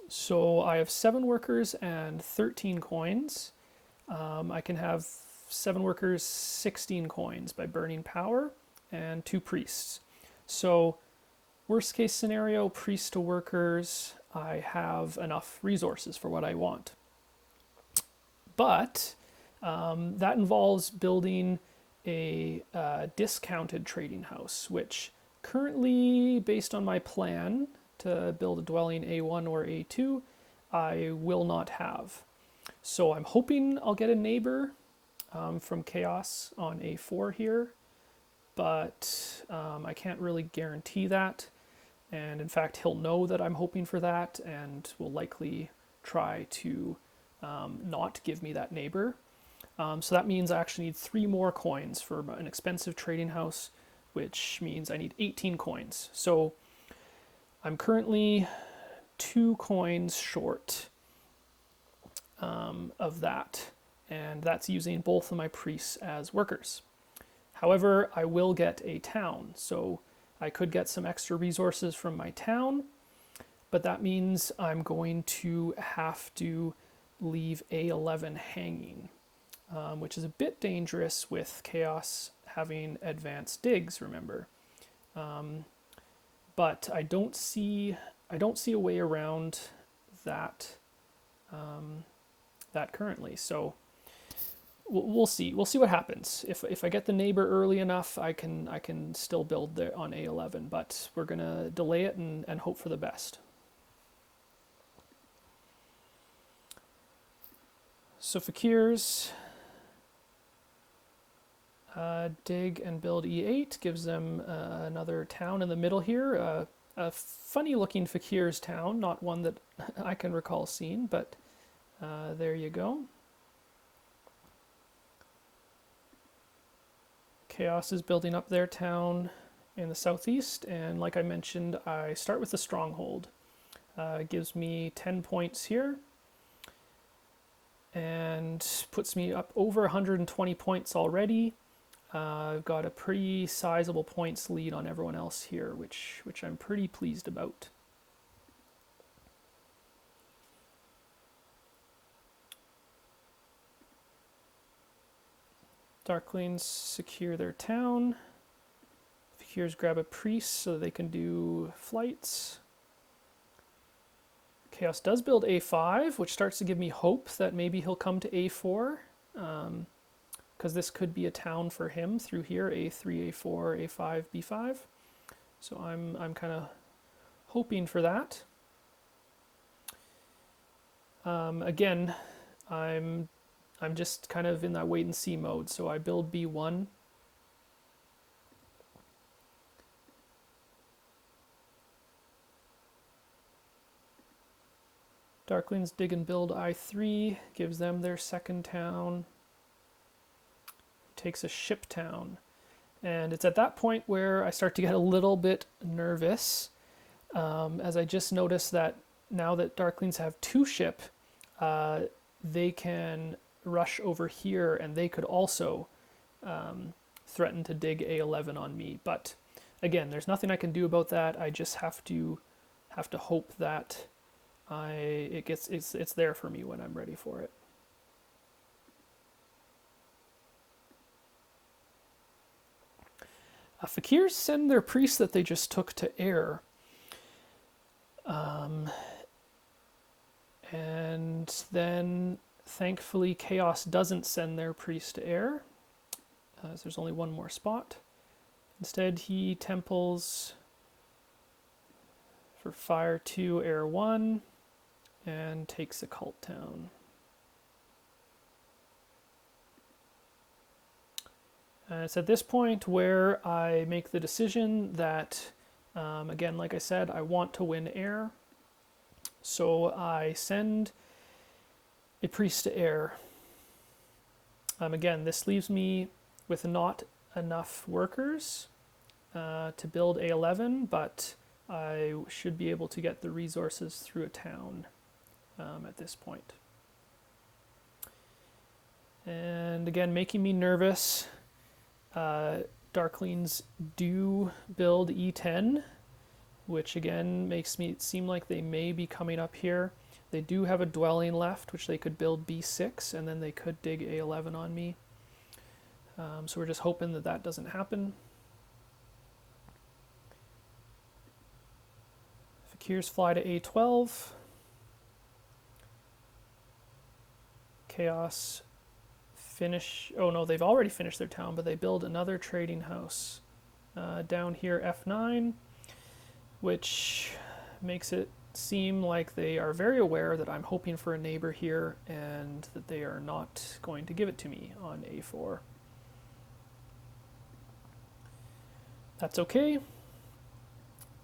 So I have 7 workers and 13 coins. I can have 7 workers, 16 coins by burning power, and 2 priests. So worst case scenario, priest to workers, I have enough resources for what I want. But that involves building a discounted trading house, which currently, based on my plan to build a dwelling A1 or A2, I will not have. So I'm hoping I'll get a neighbor from Chaos on A4 here, but I can't really guarantee that. And in fact, he'll know that I'm hoping for that and will likely try to not give me that neighbor. So that means I actually need 3 more coins for an expensive trading house, which means I need 18 coins. So I'm currently 2 coins short of that, and that's using both of my priests as workers. However, I will get a town, so I could get some extra resources from my town, but that means I'm going to have to leave A11 hanging, which is a bit dangerous with Chaos having advanced digs, remember. But I don't see a way around that that currently. So we'll see. We'll see what happens. If I get the neighbor early enough, I can still build there on A11. But we're gonna delay it and hope for the best. So Fakirs dig and build E8 gives them another town in the middle here. A funny looking Fakir's town, not one that I can recall seeing, but there you go. Chaos is building up their town in the southeast, and like I mentioned, I start with the stronghold. It gives me 10 points here and puts me up over 120 points already. I've got a pretty sizable points lead on everyone else here, which I'm pretty pleased about. Darklings secure their town. Fakirs grab a priest so they can do flights. Chaos does build A5, which starts to give me hope that maybe he'll come to A4, because this could be a town for him through here, A3, A4, A5, B5. So I'm kind of hoping for that. Again, I'm just kind of in that wait and see mode, so I build B1. Darklings dig and build I3, gives them their second town. Takes a ship town. And it's at that point where I start to get a little bit nervous, as I just noticed that now that Darklings have 2 ship, they can rush over here, and they could also threaten to dig A11 on me. But again, there's nothing I can do about that. I just have to hope that it's there for me when I'm ready for it. Fakirs send their priest that they just took to air. And then thankfully Chaos doesn't send their priest to air, as there's only one more spot. Instead he temples for fire 2, air 1, and takes a cult town. It's at this point where I make the decision that, again, like I said, I want to win air. So I send a priest to air. Again, this leaves me with not enough workers to build A11, but I should be able to get the resources through a town at this point. And again, making me nervous. Darklings do build E10, which again makes me seem like they may be coming up here. They do have a dwelling left, which they could build B6, and then they could dig A11 on me. So we're just hoping that that doesn't happen. Fakirs fly to A12. Chaos finish. Oh no, they've already finished their town, but they build another trading house down here, F9, which makes it seem like they are very aware that I'm hoping for a neighbor here and that they are not going to give it to me on A4. That's okay.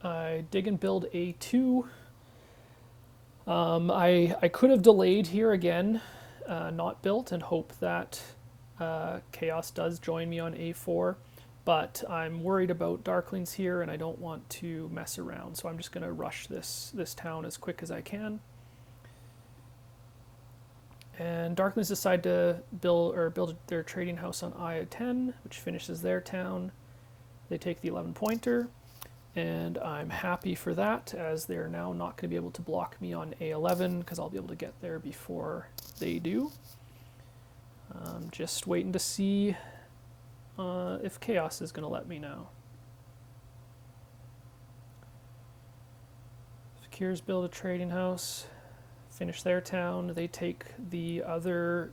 I dig and build A2. I could have delayed here again, not built, and hope that Chaos does join me on A4, but I'm worried about Darklings here and I don't want to mess around, so I'm just going to rush this town as quick as I can. And Darklings decide to build their trading house on I-10, which finishes their town. They take the 11 pointer, and I'm happy for that, as they're now not going to be able to block me on A11 because I'll be able to get there before they do. Just waiting to see if Chaos is going to let me now. Fakirs build a trading house, finish their town. They take the other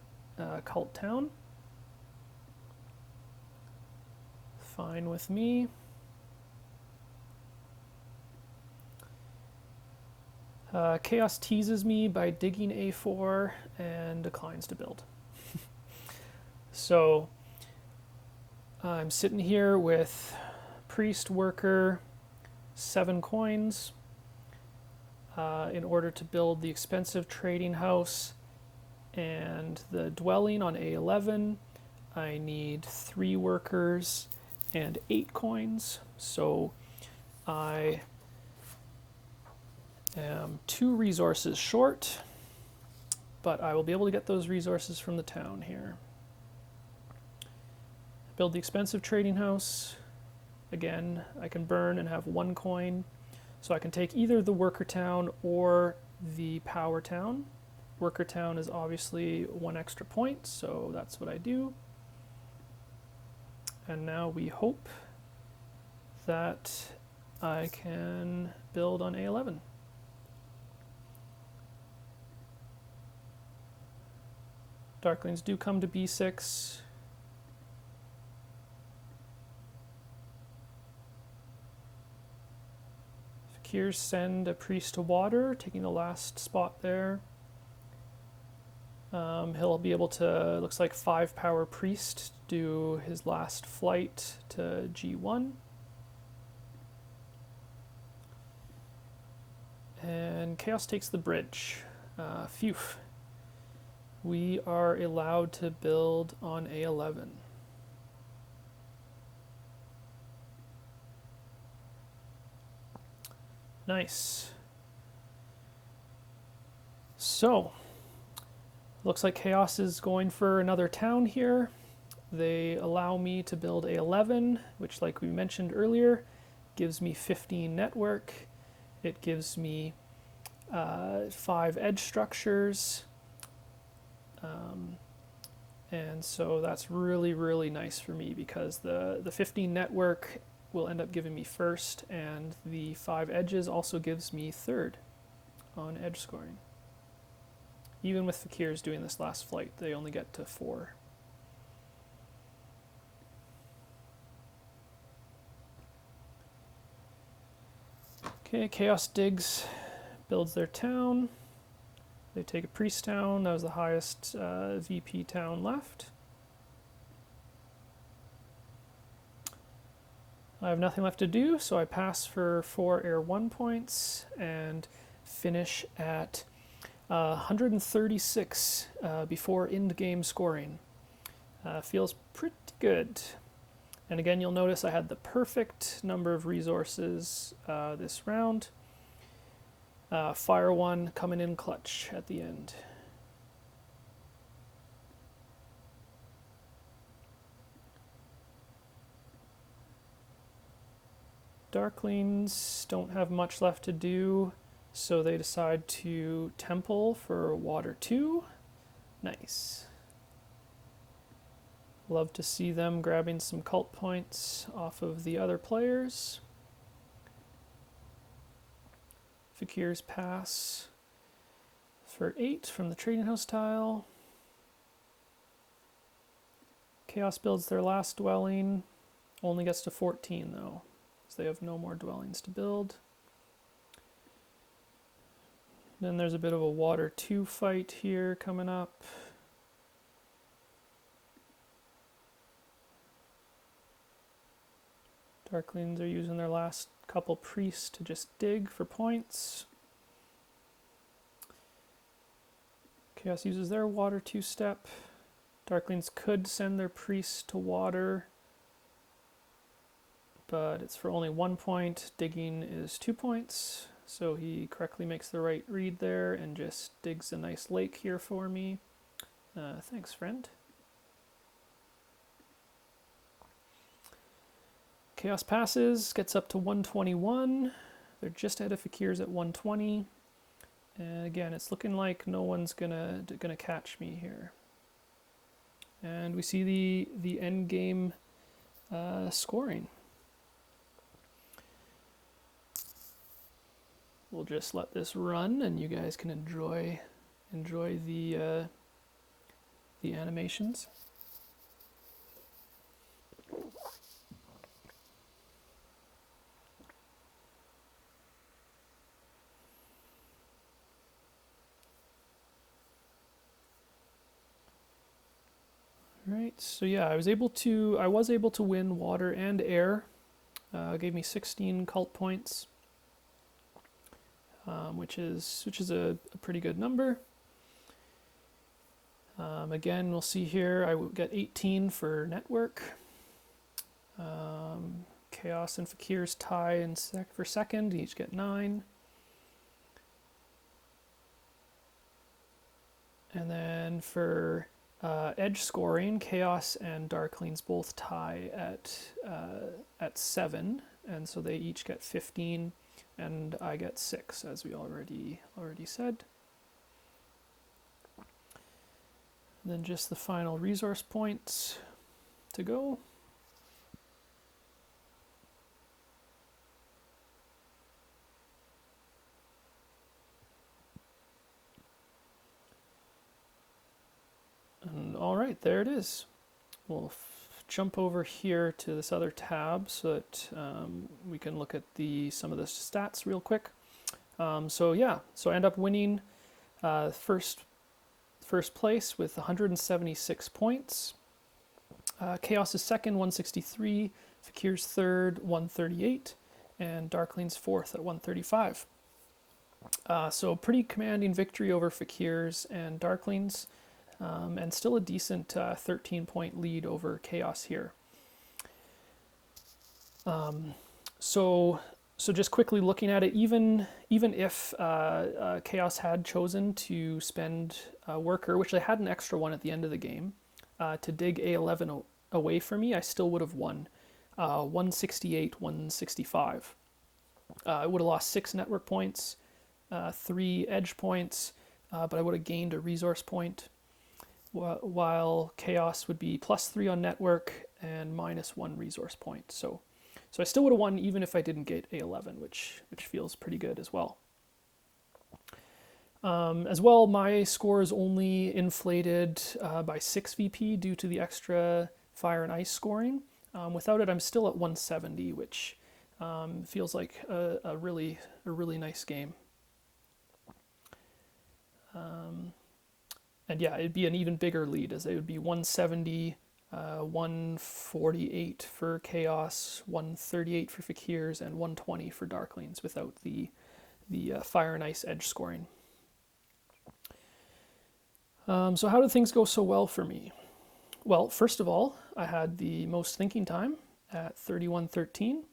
cult town. Fine with me. Chaos teases me by digging A4 and declines to build. So I'm sitting here with priest, worker, 7 coins in order to build the expensive trading house and the dwelling on A11. I need 3 workers and 8 coins, so I am 2 resources short, but I will be able to get those resources from the town here. Build the expensive trading house. Again, I can burn and have 1 coin, so I can take either the worker town or the power town. Worker town is obviously 1 extra point, so that's what I do. And now we hope that I can build on A11. Darklings do come to B6. Fakirs send a priest to water, taking the last spot there. He'll be able to, looks like 5 power priest, do his last flight to G1. And Chaos takes the bridge. Phew. We are allowed to build on A11. Nice. So, looks like Chaos is going for another town here. They allow me to build A11, which, like we mentioned earlier, gives me 15 network. It gives me 5 edge structures. And so that's really, really nice for me because the 15 network will end up giving me first, and the 5 edges also gives me third on edge scoring. Even with Fakirs doing this last flight, they only get to 4. Okay, Chaos digs, builds their town. They take a priest town. That was the highest VP town left. I have nothing left to do, so I pass for 4 Air 1 points and finish at 136 before end game scoring. Feels pretty good. And again, you'll notice I had the perfect number of resources this round. Fire 1 coming in clutch at the end. Darklings don't have much left to do, so they decide to temple for water 2. Nice. Love to see them grabbing some cult points off of the other players. Fakirs pass for 8 from the trading house tile. Chaos builds their last dwelling. Only gets to 14 though, because they have no more dwellings to build. Then there's a bit of a water 2 fight here coming up. Darklings are using their last couple priests to just dig for points. Chaos uses their water 2 step. Darklings could send their priests to water. but it's for only 1 point. Digging is 2 points, so he correctly makes the right read there and just digs a nice lake here for me. Thanks, friend. Chaos passes, gets up to 121. They're just ahead of Fakirs at 120. And again, it's looking like no one's gonna catch me here. And we see the end game scoring. We'll just let this run, and you guys can enjoy the animations. Right, so yeah, I was able to win water and air. Gave me 16 cult points, which is a pretty good number. Again, we'll see here, I will get 18 for network. Chaos and Fakir's tie for second, each get 9. And then for edge scoring, Chaos and Darklings both tie at 7, and so they each get 15, and I get 6, as we already said. And then just the final resource points to go. And all right, there it is. We'll jump over here to this other tab so that we can look at some of the stats real quick. So I end up winning first place with 176 points. Chaos is second, 163. Fakir's third, 138, and Darkling's fourth at 135. So pretty commanding victory over Fakir's and Darkling's. And still a decent 13-point lead over Chaos here. So just quickly looking at it, even if Chaos had chosen to spend a worker, which they had an extra one at the end of the game, to dig A11 away from me, I still would have won 168, 165. I would have lost 6 network points, 3 edge points, but I would have gained a resource point, while Chaos would be +3 on network and -1 resource point. So I still would have won even if I didn't get A11, which feels pretty good as well. As well, my score is only inflated by 6 VP due to the extra fire and ice scoring. Without it, I'm still at 170, which feels like a really nice game. And yeah, it'd be an even bigger lead, as it would be 170, 148 for Chaos, 138 for Fakirs, and 120 for Darklings without the fire and ice edge scoring. So how did things go so well for me? Well, first of all, I had the most thinking time at 31:13.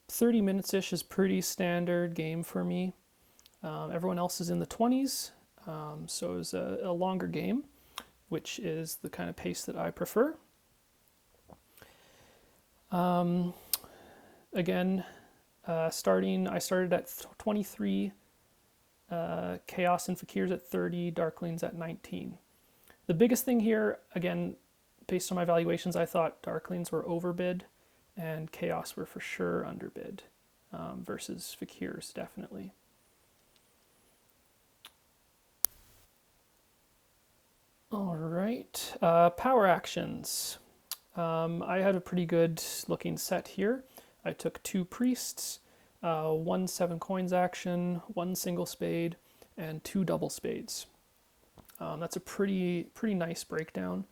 30 minutes-ish is pretty standard game for me. Everyone else is in the 20s. So it was a longer game, which is the kind of pace that I prefer. Again, I started at 23, Chaos and Fakirs at 30, Darklings at 19. The biggest thing here, again, based on my valuations, I thought Darklings were overbid and Chaos were for sure underbid versus Fakirs, definitely. All right, power actions. I had a pretty good looking set here. I took 2 priests, 1 7 coins action, 1 single spade, and 2 double spades. That's a pretty nice breakdown.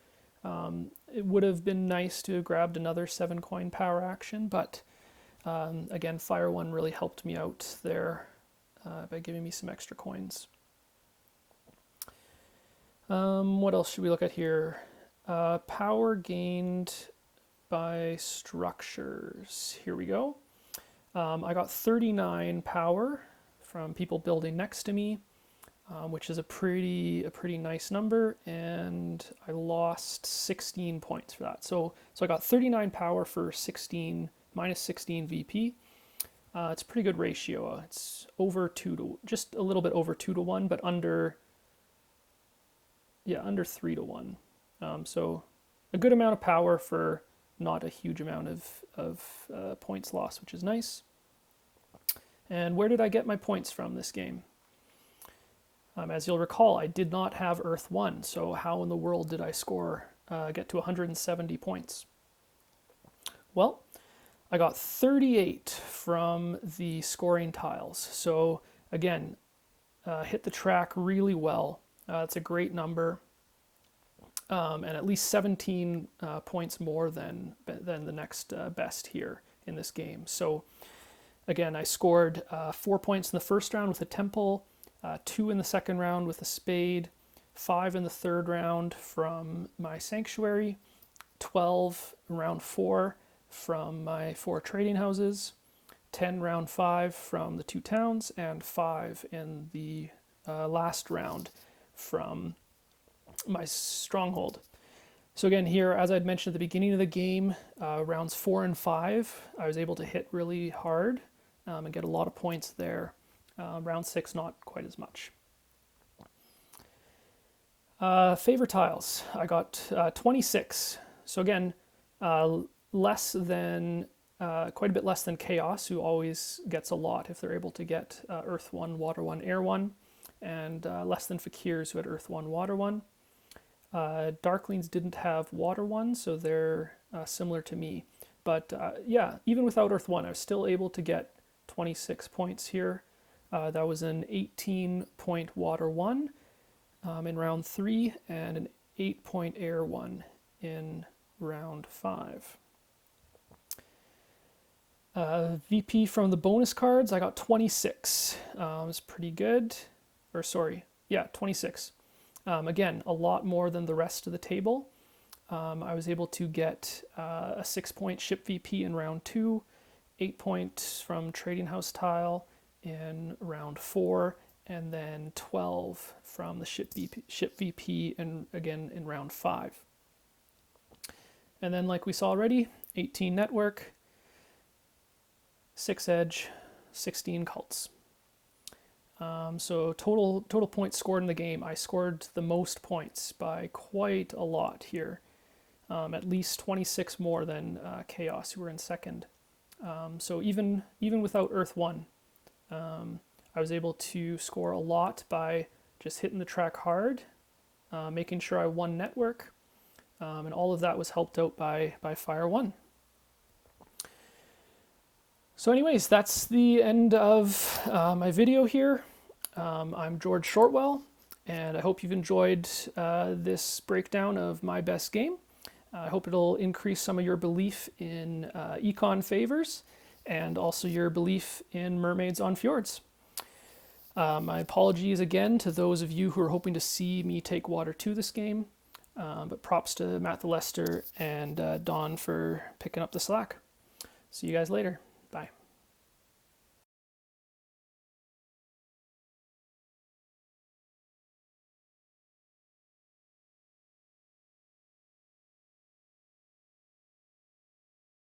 It would have been nice to have grabbed another 7 coin power action, but again, Fire 1 really helped me out there by giving me some extra coins. What else should we look at here? Power gained by structures. Here we go. I got 39 power from people building next to me, which is a pretty nice number, and I lost 16 points for that. So I got 39 power for 16 minus 16 VP. It's a pretty good ratio. It's over just a little bit over 2 to 1, but under 3 to 1. So a good amount of power for not a huge amount of points lost, which is nice. And where did I get my points from this game? As you'll recall, I did not have Earth 1, so how in the world did I get to 170 points? Well, I got 38 from the scoring tiles. So again, hit the track really well. It's a great number, and at least 17 points more than the next best here in this game. So again, I scored 4 points in the first round with a temple, 2 in the second round with a spade, 5 in the third round from my sanctuary, 12 in round 4 from my 4 trading houses, 10 round 5 from the 2 towns, and 5 in the last round from my stronghold. So again, here, as I'd mentioned at the beginning of the game, rounds 4 and 5, I was able to hit really hard and get a lot of points there. Round 6, not quite as much. Favor tiles, I got 26. So again, quite a bit less than Chaos, who always gets a lot if they're able to get Earth 1, Water 1, Air 1, and less than Fakirs, who had Earth 1, Water 1. Darklings didn't have Water 1, so they're similar to me. But yeah, even without Earth 1, I was still able to get 26 points here. That was an 18-point Water 1 in round 3, and an 8-point Air 1 in round 5. VP from the bonus cards, I got 26. It was pretty good. 26. Again, a lot more than the rest of the table. I was able to get a 6-point ship VP in round 2, 8 points from trading house tile in round 4, and then 12 from the ship VP and again in round 5. And then, like we saw already, 18 network, 6 edge, 16 cults. So total points scored in the game, I scored the most points by quite a lot here. At least 26 more than Chaos, who were in second. So even without Earth 1, I was able to score a lot by just hitting the track hard, making sure I won network, and all of that was helped out by Fire 1. So anyways, that's the end of my video here. I'm George Shortwell, and I hope you've enjoyed this breakdown of my best game. I hope it'll increase some of your belief in econ favors, and also your belief in mermaids on fjords. My apologies again to those of you who are hoping to see me take Water 2 this game, but props to Matt the Lester and Don for picking up the slack. See you guys later.